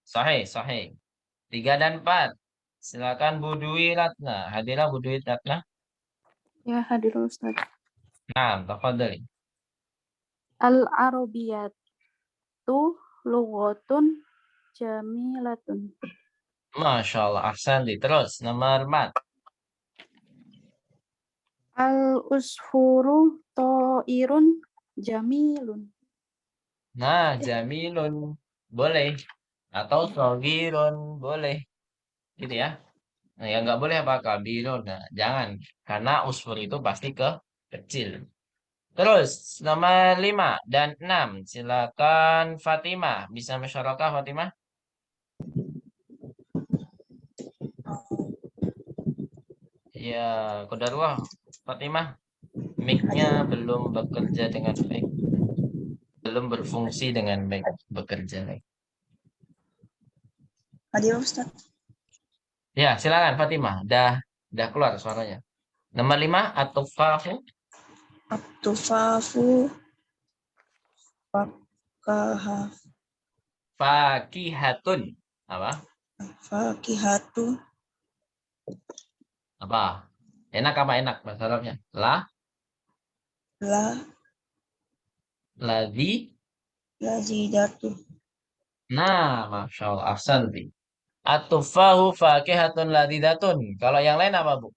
Sahih. 3 dan 4. Silakan Bu Dwi Ratna. Hadirlah Bu Dwi Ratna. Ya hadir Ustaz. Nah, tafadhali. Al-Arabiyatu lughatun jamilatun. Masya Allah, ahsanti. Terus nomor 4. Al-usfuru ta'irun jamilun. Nah, jamilun boleh atau sogirun boleh, gitu ya. Nah, yang nggak boleh apa kabirun. Nah, jangan karena usfur itu pasti kecil. Terus nomor 5 dan 6. Silakan Fatimah. Bisa musyarakah Fatimah? Ya, qadarullah Fatimah. Mic-nya belum bekerja dengan baik. Belum berfungsi dengan baik, bekerja baik. Hadir Ustaz. Ya, silakan Fatimah. Dah keluar suaranya. Nomor 5 at-tufahu. At-tufafu fakahah Fakihatun. Apa? fakihatu Apa? Enak apa enak bahasa Arabnya? la Ladzi. lazidatu Nah, Masya Allah. Ahsanti. At-tufahu fakihatun ladidatun. Kalau yang lain apa, Bu?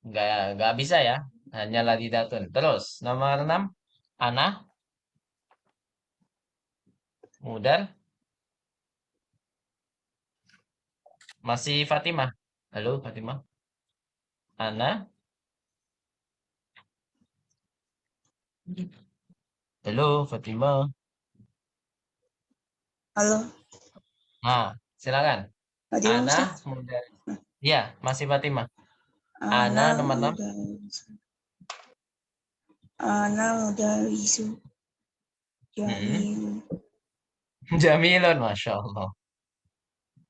Nggak bisa ya. Hanya ladidatun. Terus, nomor 6. Ana. Mudar. Masih Fatimah. Halo, Fatimah. Ana. Halo, Fatimah. Halo. Nah, silakan. Hadir Ana Ustaz. Mudar. Iya, masih Fatimah. Ana nomor 6. Ana mudarisu jamil. Jamilun, Masya Allah.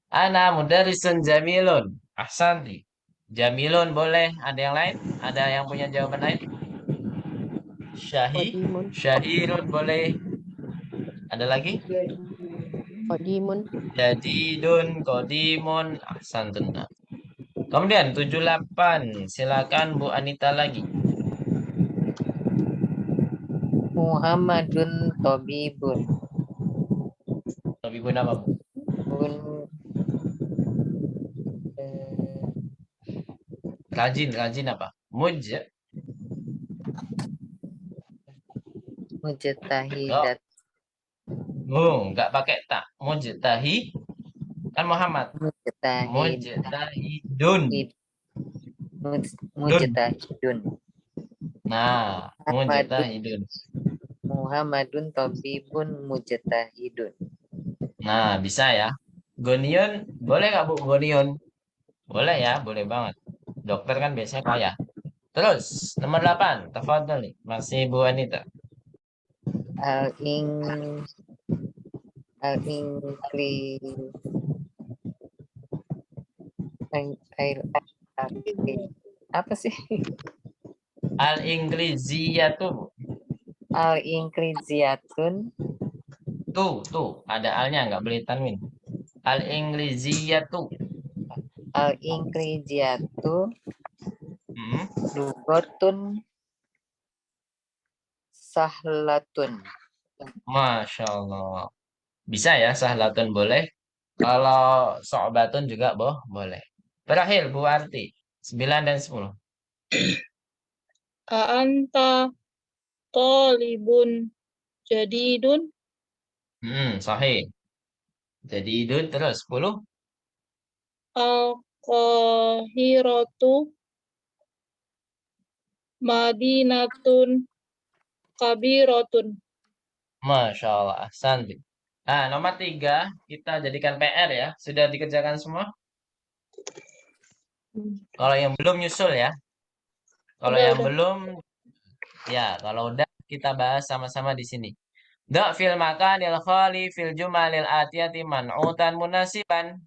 Ana mudarisun jamilun. Ahsanti. Jamilun boleh. Ada yang lain? Ada yang punya jawaban lain? Qadimun. Syahirun boleh. Ada lagi? Qadimun. Jadidun, qadimun, ahsantun. Kemudian 78. Silakan Bu Anita lagi. Muhammadun tabibun. Tabibun apa, Bu? Rajin apa? Mujtahidat. Nggak pakai tak. Mujtahi kan Muhammad. Mujtahidun. Mujtahidun. Nah, mujtahidun. Muhammadun tabibun mujtahidun. Nah, bisa ya. Gonion, boleh nggak Bu? Gonion. Boleh ya, boleh banget. Dokter kan biasanya kaya. Terus, nomor 8. Tafadhali. Masih Bu Anita. Apa sih? Al-Ingliziyatu. Al-Inqriziyatun. Tuh, ada alnya nggak boleh tanwin. Al-Ingliziyatu. Al-Inqriziyatu Hmm. lughatun sahlatun. Masya Allah. Bisa ya, sahlatun boleh. Kalau so'batun juga boleh. Terakhir, Bu Arti. 9 dan 10. A'anta talibun jadidun. Sahih. Jadi idun terus 10. Al-Qahiratu madinatun kabiratun. Masya Allah. Ahsan. Nah, nomor 3 kita jadikan PR ya. Sudah dikerjakan semua? Kalau yang belum nyusul ya. Kalau yang Udah. belum, ya. Kalau udah kita bahas sama-sama di sini. Da fil makanil khali fil jumalil atiyati man'utan munasiban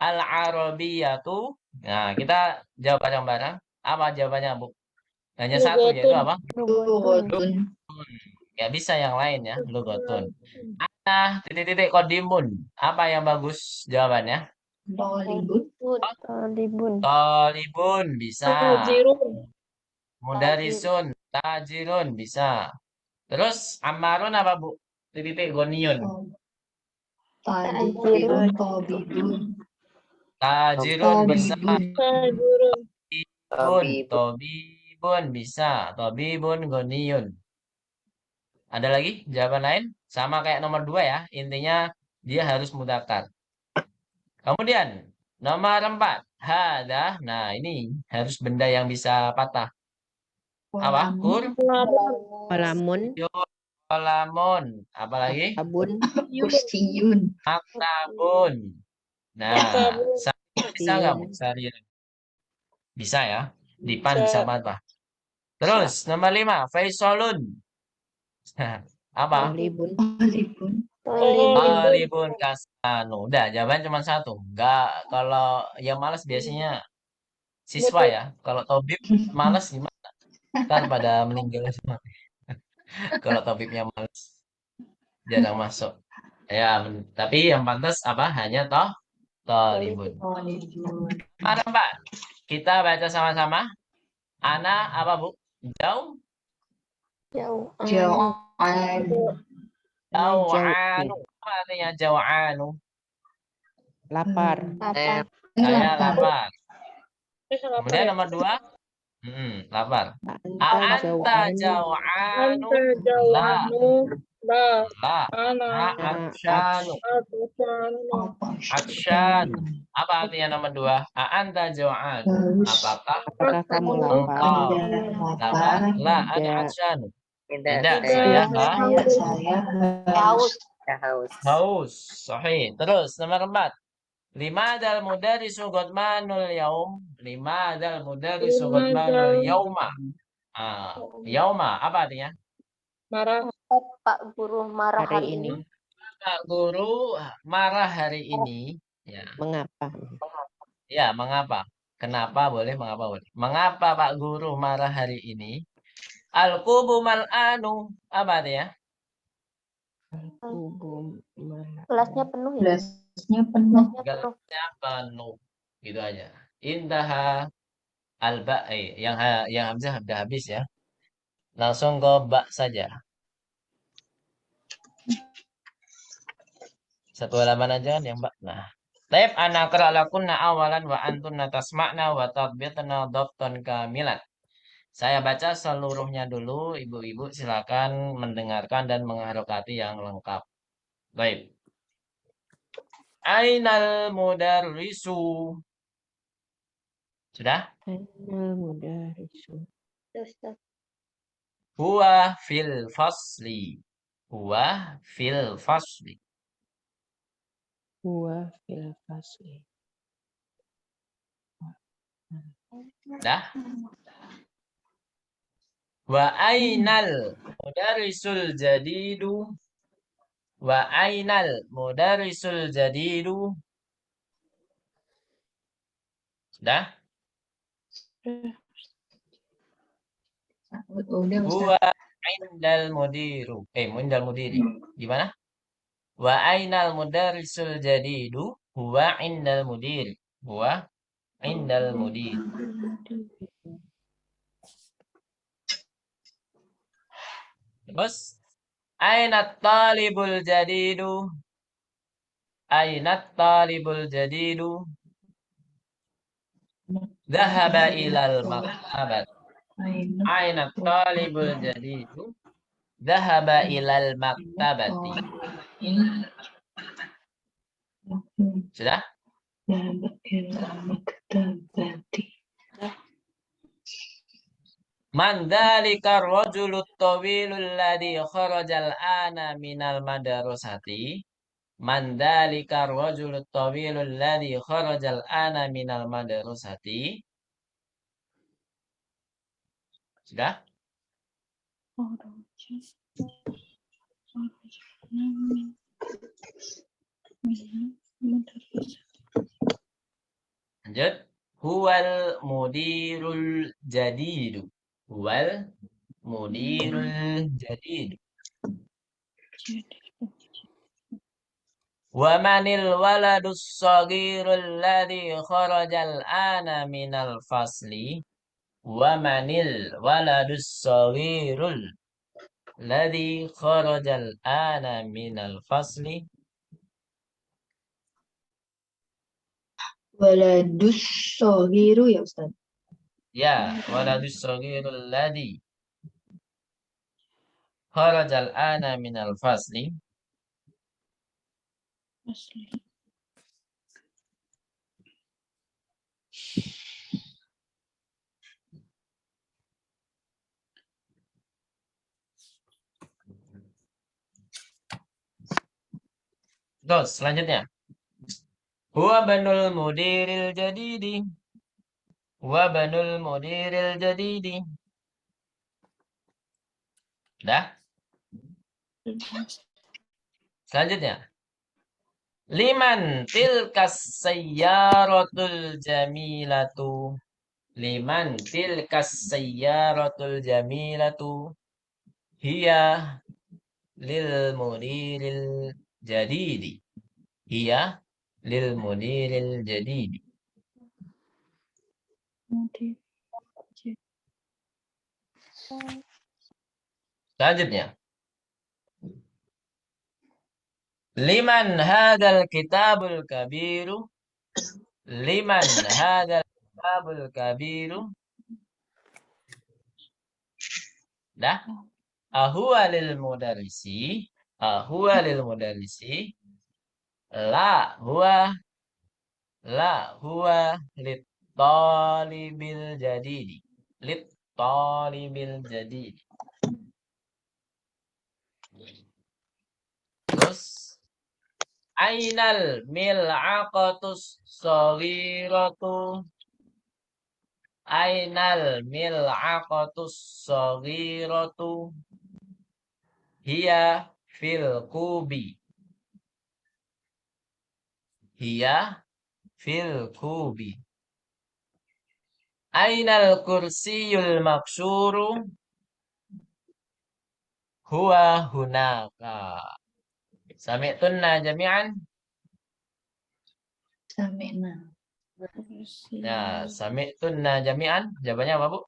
al-arabiyatu. Nah, kita jawab bareng-bareng. Apa jawabannya, Bu? Hanya satu, yaitu Lughatun. apa? Lughatun. Ya bisa yang lain ya, lughatun. Nah, titik-titik kodimun. Apa yang bagus jawabannya? Talibun. Talibun. Tolibun bisa. Tajirun. Mudarisun, tajirun bisa. Terus amarun apa, Bu? Titik-titik goniun. Tajirun. Tabibun. Tajirun bisa. Tabibun. Tajirun. Tobibun, tobibun bisa. Tobibun goniun. Ada lagi jawaban lain? Sama kayak nomor 2 ya. Intinya dia harus mudzakkar. Kemudian nomor 4. Hada. Nah, ini harus benda yang bisa patah. Apa? Kur? Kolamun. Kolamun. Apa lagi? Abun. Kursiyun. Maktabun. Nah, bisa nggak, Bu? Sariran? Bisa ya. Dipan bisa patah. Terus nomor 5. Faisalun. Apa? Tolibun. Talibun. Talibun kasanu. Udah, jawaban cuma satu. Enggak, kalau yang malas biasanya siswa ya. Kalau tobib malas gimana? Ntar pada meninggal semua. Kalau tobibnya malas, jarang masuk. Ya, tapi yang pantas apa? Hanya talibun. Talibun. Mana Pak? Kita baca sama-sama. Ana apa, Bu? Jauh? Jauh. Jau'an. Jau'anu. Apa artinya jau'anu? Lapar. Lapar. Saya Lapar. lapar. Lapar Kemudian ya? nomor 2. Lapar. Anta Anta jau'anu. jau'anu. Anta jauhanu. La. La. Ana. Atsyanu. Atusanu. Atsyanu. Apa artinya nomor 2? Anta jau'anu. Haus. Apakah Apakah kamu lapar? engkau lapar? Lapar. La, ana Tidak. atsyanu. Tidak, Tidak, saya saya Haus. haus. haus. Sahih. Terus nomor 4. Lima dal mudarisu gotmanul yaum. Lima dal mudarisu gotmanul yauma. Yauma apa artinya? Marah. Pak Guru marah Hari ini. Pak Guru marah hari ini. Ya. Mengapa? Ya, mengapa? Kenapa boleh, mengapa boleh. Mengapa Pak Guru marah hari ini? Al-qubu mal'anu. Apa artinya? Kelasnya penuh ya? Gelasnya penuh. Gelasnya penuh. Gitu aja. Intaha al-ba. Yang hamzah sudah habis ya. Langsung ke ba saja. Satu halaman aja kan yang ba. Nah. Taib ana qara'lakunna awalan wa antunna tasma'na wa tadbitna dhabtan kamilan. Saya baca seluruhnya dulu, ibu-ibu silakan mendengarkan dan mengharokati yang lengkap. Baik. Ainal mudarrisu. Sudah? Ainal mudarisu. Huwa fil fasli. Huwa fil fasli. Huwa fil fasli. Dah? Wa ainal mudarrisul jadidu. Wa ainal mudarrisul jadidu. Dah? Udah Ustaz. Huwa indal mudiru. Indal mudiri. Gimana? Wa ainal mudarrisul jadidu. Huwa indal mudiri. Huwa indal mudiri. Terus ainat talibul jadidu. Ainat talibul jadidu. Dhahaba ilal maktabat. Ainat talibul jadidu. Dhahaba ilal maktabati. Sudah? Man dzalika ar-rajulu at-tawilu alladhi kharaja al-ana minal madrasati. Man dzalika ar-rajulu at-tawilu alladhi kharaja al-ana minal madrasati. Sudah? Lanjut. Huwal mudirul jadidu. Huwal mudirul jadidu. Wa manil waladus sagirul ladhi kharajal ana minal fasli. Wa manil waladus sagirul ladhi kharajal ana minal fasli. Waladus sohiru ya Ustaz. Ya, waladus sagirul ladhi kharajal ana minal fasli. Terus selanjutnya. Huwa banul mudiril jadidi. Huwa banul mudiril jadidi. Dah? Selanjutnya. Liman tilkas sayyaratul jamilatu. Liman tilkas sayyaratul jamilatu. Hiya lil mudiril jadidi. Hiya lil mudiril jadidi. Selanjutnya. Liman hadal kitabul kabiru. Liman hadal kitabul kabiru. Dah? Ahuwa lil mudarrisi. Ahuwa lil mudarrisi. La huwa lit talibil jadidi. Lit talibil jadidi. Terus ainal mil'aqatus saghiratu. Ainal mil'aqatus saghiratu. Hiya fil kubi. Hiya fil kubi. Ainal kursiyul maksuru. Huwa hunaka. Sami'tunna jami'an? Sami'na. Ya, sami'tunna jami'an. Jawabannya apa, Bu?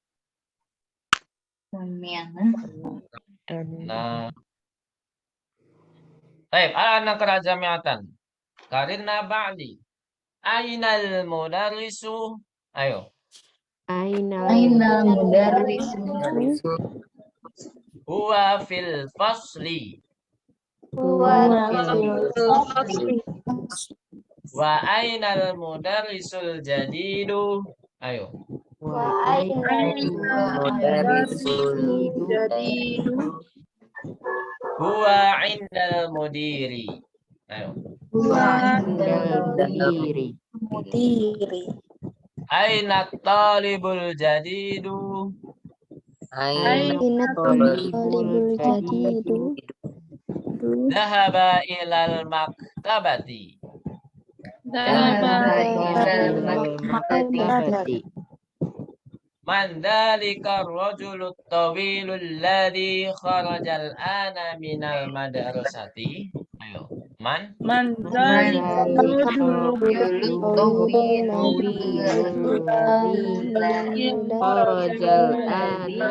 Sami'na. Nah. Baik, ala nakra jami'atan. Karina ba'di. Ainal mudarrisu. Ayo. Ainal mudarrisu. Huwa fil fasli. Wa ainal mudarrisul jadidu. Ayo. Huwa indal mudiri. Ayo. Aina talibul jadidu. Dhahaba ilal maktabati. maktabati. Man dzalikar rajulul tawilul ladzi kharajal ana minal madrasati. Ayo. Man Kharajal ana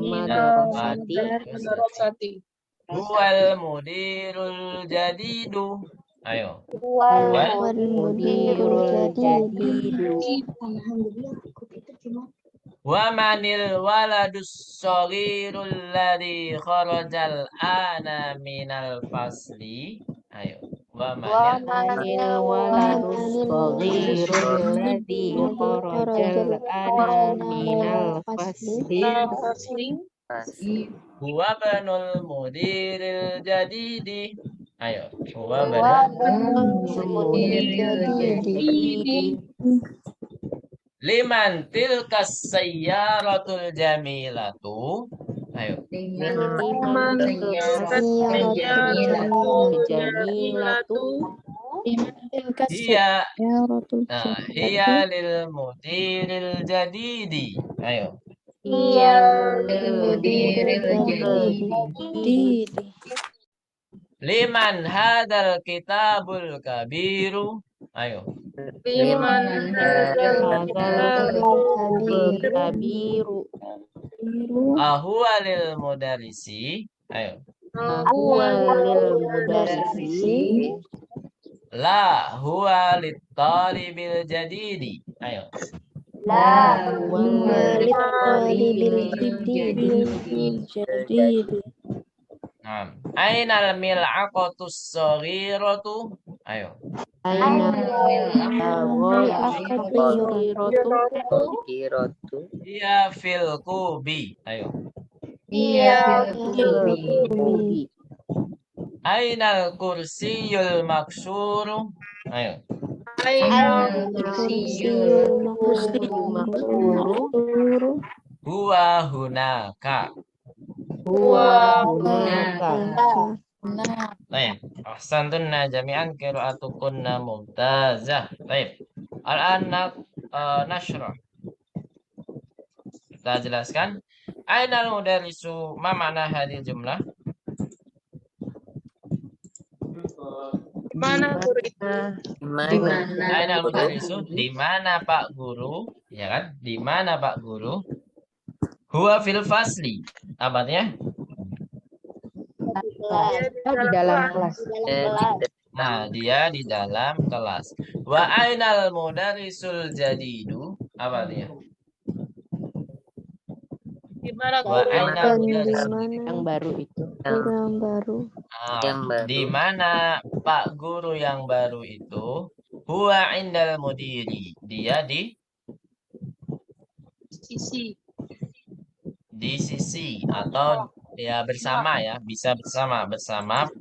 minal madrasati. huwal mudirul jadidu. Ayo. Wal mudirul jadidu. Wa manil waladus saghirul ladzi kharajal ana minal fasli. Ayo. Wa manil Manil waladus saghirul ladzi kharajal ana minal fasli. huwa banul mudiril jadidi. Ayo. Huwa banul Mudirul jadidi. liman tilkas sayyaratul jamilatu. Ayo. Liman jamilatu. Hiya hiya lil mudiril jadidi. Ayo. Iya Di. Liman hadal kitabul kabiru. Ayo. kabiru. Ahuwa lil mudarisi. Ayo. Huwa lil mudarrisi. La huwa lit talibil jadidi. Ayo. Jadi. Nah. Ainal mil'aqatus saghiratu. Ayo. Aina Kiratu. Hiya fil kubi. Ayo. Ainal kursiyul maksuru. Ayo. Huwa hunaka. Baik. Ahsantunna jami'an qira'atukunna mumtazah. Baik. Al-an nashrah. Kita jelaskan. Ainal mudarrisu ma makna hadhihi jumlah? Mana guru itu? Ainal mudarrisu di mana Pak Guru? Ya kan? Di mana Pak Guru? Huwa fil fasli. Artinya? di dalam kelas. Nah, dia di dalam kelas. Wa ainal mudarrisul jadidu. Apa artinya? Di mana Wa guru? ainal mudarrisul. Yang baru itu. Yang baru. Di mana Pak Guru yang baru itu? Huwa indal mudiri. Dia di sisi atau ya bersama ya, bisa bersama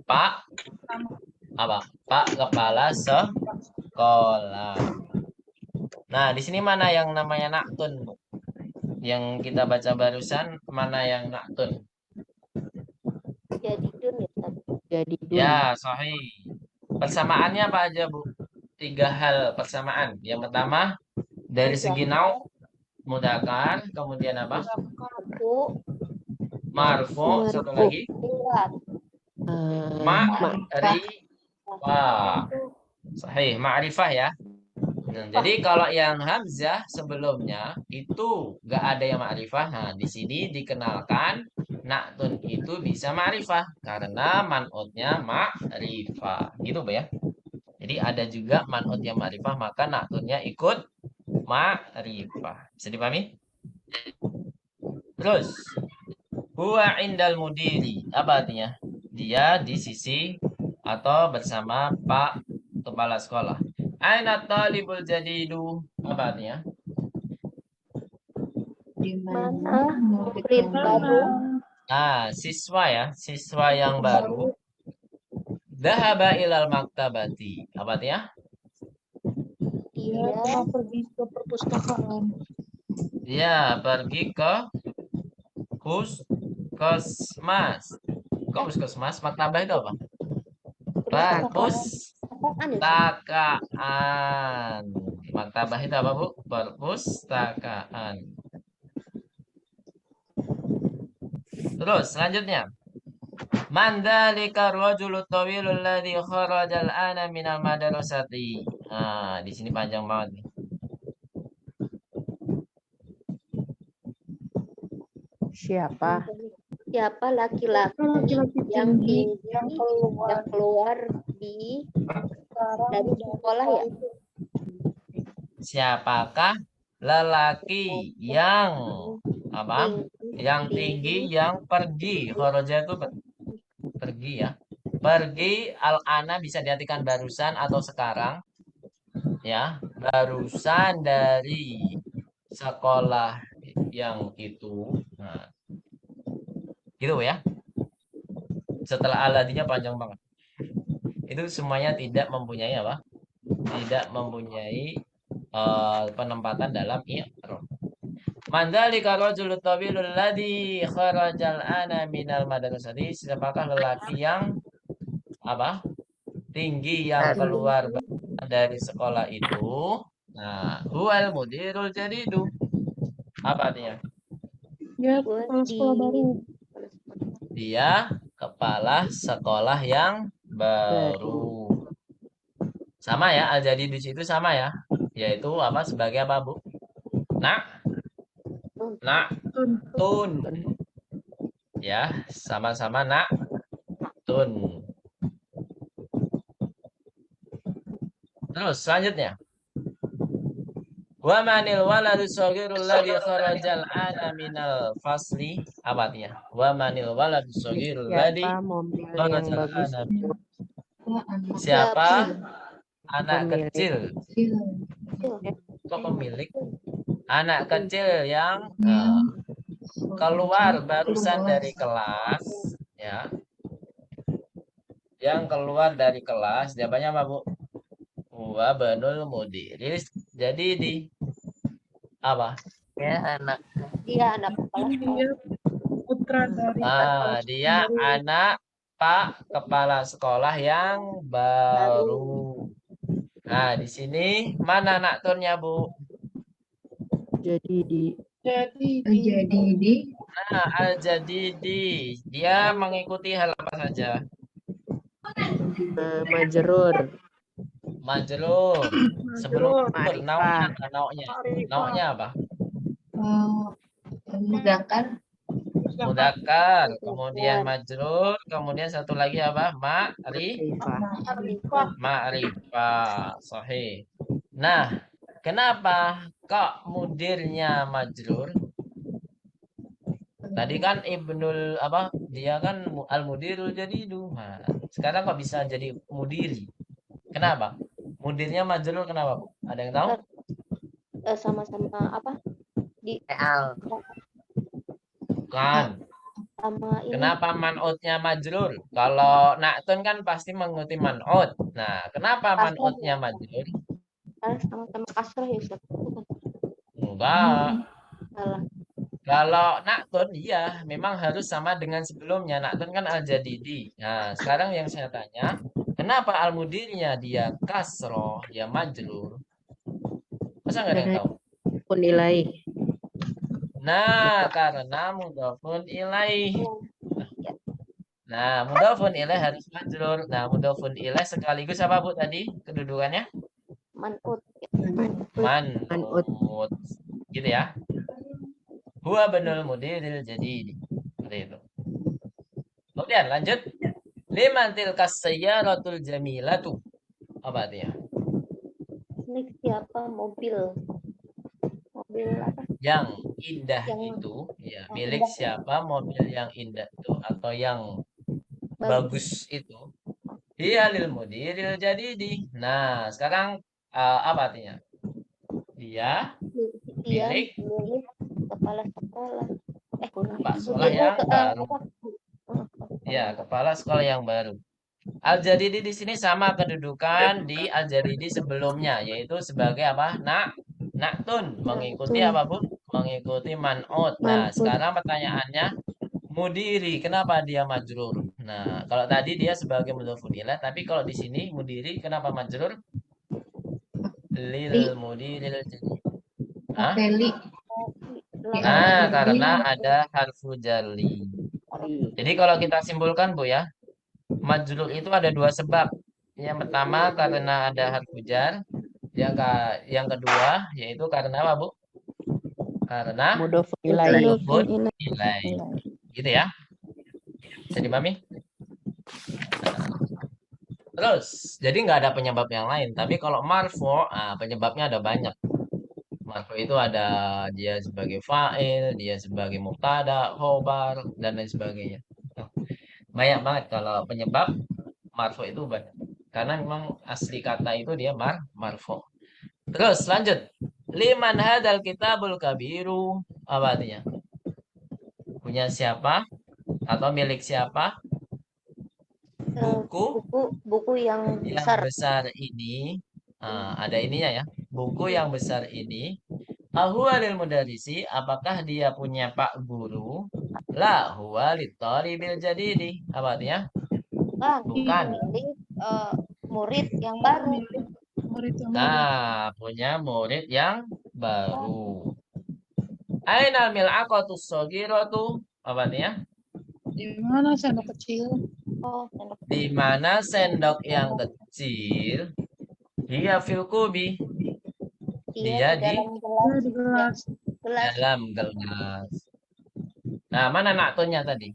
Pak Kepala Sekolah. Nah, di sini mana yang namanya naktun, Bu? Yang kita baca barusan mana yang naktun? Jadi Ya, sahih. Persamaannya apa aja, Bu? 3 hal persamaan. Yang pertama dari segi nau mudzakkar, kemudian apa? Marfu, satu lagi ma'rifah. Sahih, ma'rifah ya. Nah, jadi kalau yang hamzah sebelumnya itu nggak ada yang ma'rifah. Nah, di sini dikenalkan naktun itu bisa ma'rifah karena man'utnya ma'rifah. Gitu, Bu ya. Jadi ada juga man'ut yang ma'rifah, maka naktunnya ikut ma'rifah. Bisa dipahami? Terus huwa indal mudiri. Apa artinya? Dia di sisi atau bersama Pak Kepala Sekolah. Aina talibul jadidu. Apa artinya? Di mana murid baru? Nah, siswa ya, siswa yang baru. Dhahaba ilal maktabati. Apa artinya? Dia telah pergi ke perpustakaan. Ya, pergi ke puskesmas. Kok puskesmas? Maktabah itu apa? Takaan. Maktabah itu apa, Bu? Perpustakaan. Terus selanjutnya. Man dzalika ar-rajulu tawilul ladzi kharaja al-ana minal madrasati. Nah, di sini panjang banget nih. Siapa? Siapa laki-laki yang tinggi yang keluar dari sekolah ya? Siapakah lelaki yang apa? Yang tinggi yang pergi. Kharaja itu pergi ya. Pergi al-ana bisa diartikan barusan atau sekarang. Ya, barusan dari sekolah yang itu. Nah, gitu ya. Setelah aladinya panjang banget. Itu semuanya tidak mempunyai apa? Tidak mempunyai penempatan dalam i'rab. Mandalika rajulul tawilul ladzi kharajal ana minal madrasati. Siapakah lelaki yang apa? Tinggi yang keluar dari sekolah itu. Nah, huwal mudirul jadidu. Apa artinya? Ya, kepala sekolah baru. Dia kepala sekolah yang baru. Sama ya, al-jadi di situ sama ya. Yaitu apa sebagai apa, Bu? Tun. Ya, sama-sama tun. Terus selanjutnya. Wa manil waladu shaghirul ladzi kharajal ana minal fasli. Apa artinya? Wa manil waladu shaghirul ladzi Siapa mobil yang kharajal bagus? ana. Anak Siapa anak Pemilik. kecil? kecil. Kok pemilik? Anak kecil yang keluar barusan dari kelas, ya. Yang keluar dari kelas, jawabannya apa, Bu? Wa banul mudiris. Jadi di apa? Dia anak kepala sekolah. Dia putra dari Dia anak Pak Kepala Sekolah yang baru. Nah, di sini mana nakturnya, Bu? Jadi jadi Jadi Nah, al-jadidi. Dia mengikuti hal apa saja? majrur. Majrur. Sebelum Ma'rifah. nauknya apa? Nauknya apa? mudzakkar Mudzakkar, kemudian majrur, kemudian satu lagi apa? Ma'rifah. Ma'rifah. Sahih. Nah, kenapa kok mudirnya majrur? Tadi kan Ibnul apa? Dia kan al-mudirul jadidu. Nah, sekarang kok bisa jadi mudiri? Kenapa? Mudirnya majrur kenapa, Bu? Ada yang tahu? Sama-sama apa? Kan. Sama ini. Kenapa man'utnya majrur? Kalau naktun kan pasti mengikuti man'ut. Nah, kenapa man'utnya majrur? Karena sama-sama kasrah ya, Ustaz. Bukan. Enggak. Salah. Kalau naktun, iya, memang harus sama dengan sebelumnya. Naktun kan al-jadidi. Nah, sekarang yang saya tanya, kenapa al-mudirnya dia kasroh, ya majrur? Masa nggak ada yang tahu? Pun nilai. Nah, karena mudhofun ilaih. Nah, mudhofun ilaih harus majrur. Nah, mudhofun ilaih sekaligus apa, Bu, tadi kedudukannya? Man'ut. Man'ut. Gitu ya. Huwa banul mudiril jadid. Seperti itu. Kemudian lanjut. Liman tilkas sayyaratul jamilatu. Apa artinya? Ini siapa mobil? Mobil apa? Yang indah Yang itu, ya, milik siapa mobil yang indah itu atau yang bagus itu? Dia lil mudiril jadidi. Nah, sekarang apa artinya? Dia milik kepala sekolah. Pak sekolah yang baru. Ya, kepala sekolah yang baru. Al-Jadidi di sini sama kedudukan di Al-Jadidi sebelumnya, yaitu sebagai apa? Naktun, mengikuti apa, Bu? Mengikuti man'ut. Nah, sekarang pertanyaannya, mudiri, kenapa dia majrur? Nah, kalau tadi dia sebagai mudhofun ilaih, tapi kalau di sini mudiri kenapa majrur? Lil mudiril jadi. Hah? Feli. Nah, karena ada harfu jarli. Jadi kalau kita simpulkan Bu ya, majrur itu ada dua sebab. Yang pertama karena ada harfu jar, yang kedua yaitu karena apa Bu? Karena Mudhofun ilaih. mudhofun ilaih. Gitu ya. Jadi Mami? Terus, jadi nggak ada penyebab yang lain. Tapi kalau marfu, penyebabnya ada banyak. Marfu itu ada dia sebagai fa'il, dia sebagai mubtada, khobar, dan lain sebagainya. Banyak banget kalau penyebab marfu itu banyak. Karena memang asli kata itu dia marfu. Terus lanjut. Liman hadal kitabul kabiru. Apa artinya? Punya siapa? Atau milik siapa? Buku buku yang besar. ini. Ada ininya ya. Buku yang besar ini. Ahuwa lil mudarisi. Apakah dia punya pak guru? La huwa litaribil jadidi. Apa artinya? Bukan. Milik murid yang baru. Murid yang baru. Nah, punya murid yang baru. Ainal mil'aqatus shaghiratu. Apa artinya? Di mana sendok kecil? Oh, sendok Di mana sendok yang kecil? Dia fil kubi. Dia di Di gelas. dalam gelas. Nah, mana naktunya tadi?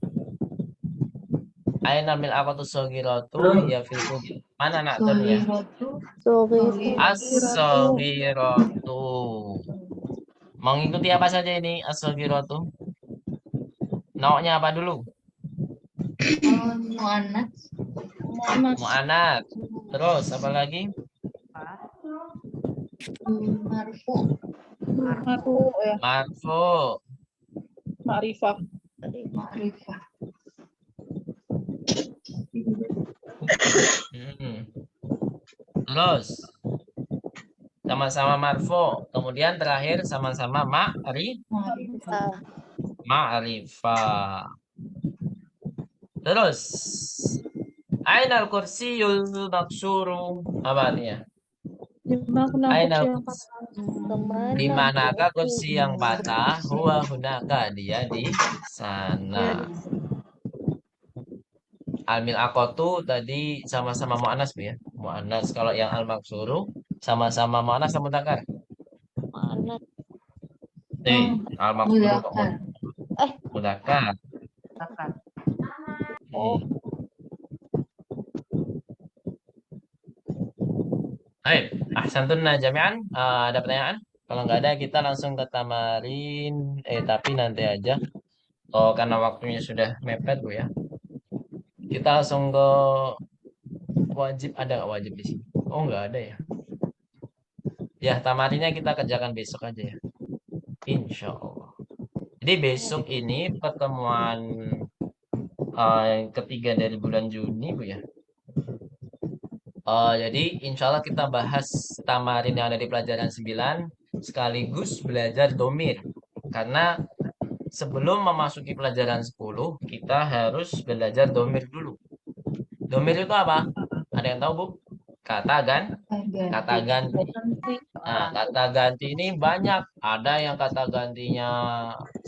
Ainal mil'aqatus shaghiratu ya fil kubi. Mana naktunya? As-shaghiratu. Mengikuti apa saja ini as-shaghiratu? Nauknya apa dulu? Mu'anats. Mu'anat. Terus apa lagi? Marfu. Marfu ya. Marfu. Ma'rifah. Ma'rifah. Terus sama-sama marfu. Kemudian terakhir sama-sama ma'rifah. Terus ainal kursiyul maksuru. Apa artinya? Ainal di manakah kursi yang patah? Huwa hunaka, dia di sana. Al-mil'aqatu tadi sama-sama mu'annas Bu ya. Mu'annas. Kalau yang al-maksuru sama-sama mu'annas atau mudzakkar? Al-maksuru kok mudzakkar. Baik, ahsantunna jami'an. Ada pertanyaan? Kalau nggak ada kita langsung ke tamarin. Tapi nanti aja. Oh, karena waktunya sudah mepet Bu ya. Kita langsung ke wajib. Ada nggak wajib di sini? Oh, nggak ada ya. Ya, tamarinnya kita kerjakan besok aja ya. Insya Allah. Jadi besok ini pertemuan yang ketiga dari bulan Juni Bu ya. Jadi insya Allah kita bahas tamarin yang ada di pelajaran 9 sekaligus belajar domir. Karena sebelum memasuki pelajaran 10 kita harus belajar domir dulu. Domir itu apa? Ada yang tahu Bu? Kata ganti. Nah, kata ganti ini banyak. Ada yang kata gantinya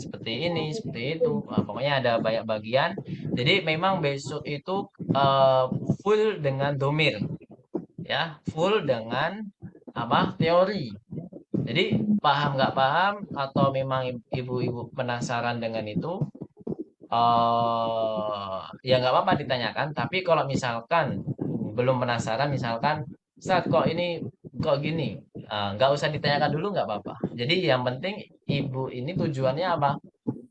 seperti ini, seperti itu. Nah, pokoknya ada banyak bagian. Jadi memang besok itu full dengan domir. Ya, full dengan apa? Teori. Jadi paham nggak paham atau memang ibu-ibu penasaran dengan itu, ya nggak apa-apa ditanyakan. Tapi kalau misalkan belum penasaran, misalkan Ustaz kok ini kok gini, nggak usah ditanyakan dulu nggak apa-apa. Jadi yang penting ibu ini tujuannya apa?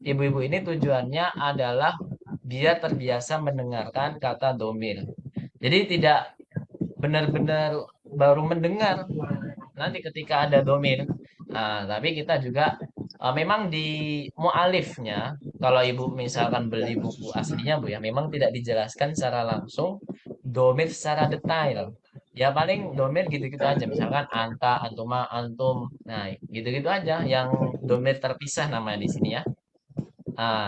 Ibu-ibu ini tujuannya adalah biar terbiasa mendengarkan kata domir. Jadi tidak benar-benar baru mendengar nanti ketika ada domir. Tapi kita juga memang di mu'alifnya, kalau ibu misalkan beli buku aslinya Bu ya, memang tidak dijelaskan secara langsung domir secara detail. Ya paling domir gitu-gitu aja, misalkan anta, antuma, antum. Nah, gitu-gitu aja yang domir terpisah namanya di sini ya.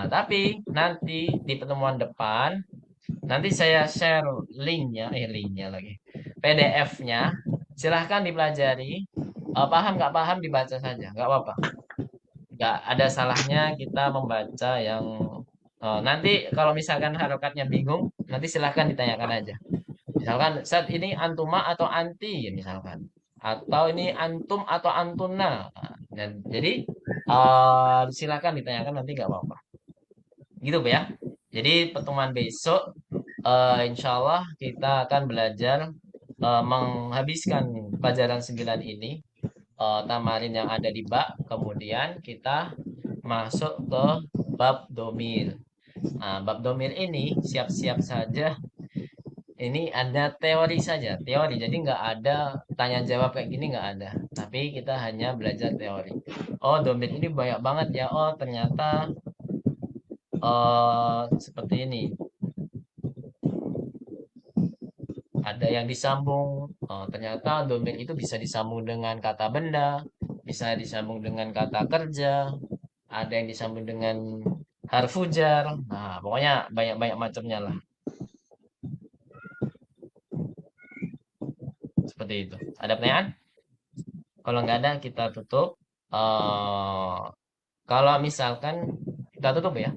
Tapi nanti di pertemuan depan Nanti saya share linknya lagi. PDF-nya. Silahkan dipelajari. Paham nggak paham dibaca saja, nggak apa-apa. Nggak ada salahnya kita membaca yang nanti kalau misalkan harokatnya bingung, nanti silahkan ditanyakan aja. Misalkan saat ini antuma atau anti misalkan, atau ini antum atau antuna. Nah, dan jadi silakan ditanyakan nanti nggak apa-apa. Gitu Bu ya. Jadi pertemuan besok insya Allah kita akan belajar menghabiskan pelajaran 9 ini tamarin yang ada di bab, kemudian kita masuk ke bab domir. Nah, bab domir ini siap-siap saja. Ini ada teori saja, teori. Jadi nggak ada tanya jawab kayak gini nggak ada. Tapi kita hanya belajar teori. Oh, domir ini banyak banget ya. Oh, ternyata seperti ini. Ada yang disambung. Ternyata domir itu bisa disambung dengan kata benda, bisa disambung dengan kata kerja, ada yang disambung dengan harfu jar. Nah, pokoknya banyak-banyak macamnya lah. Seperti itu. Ada pertanyaan? Kalau nggak ada, kita tutup. Kalau misalkan kita tutup ya.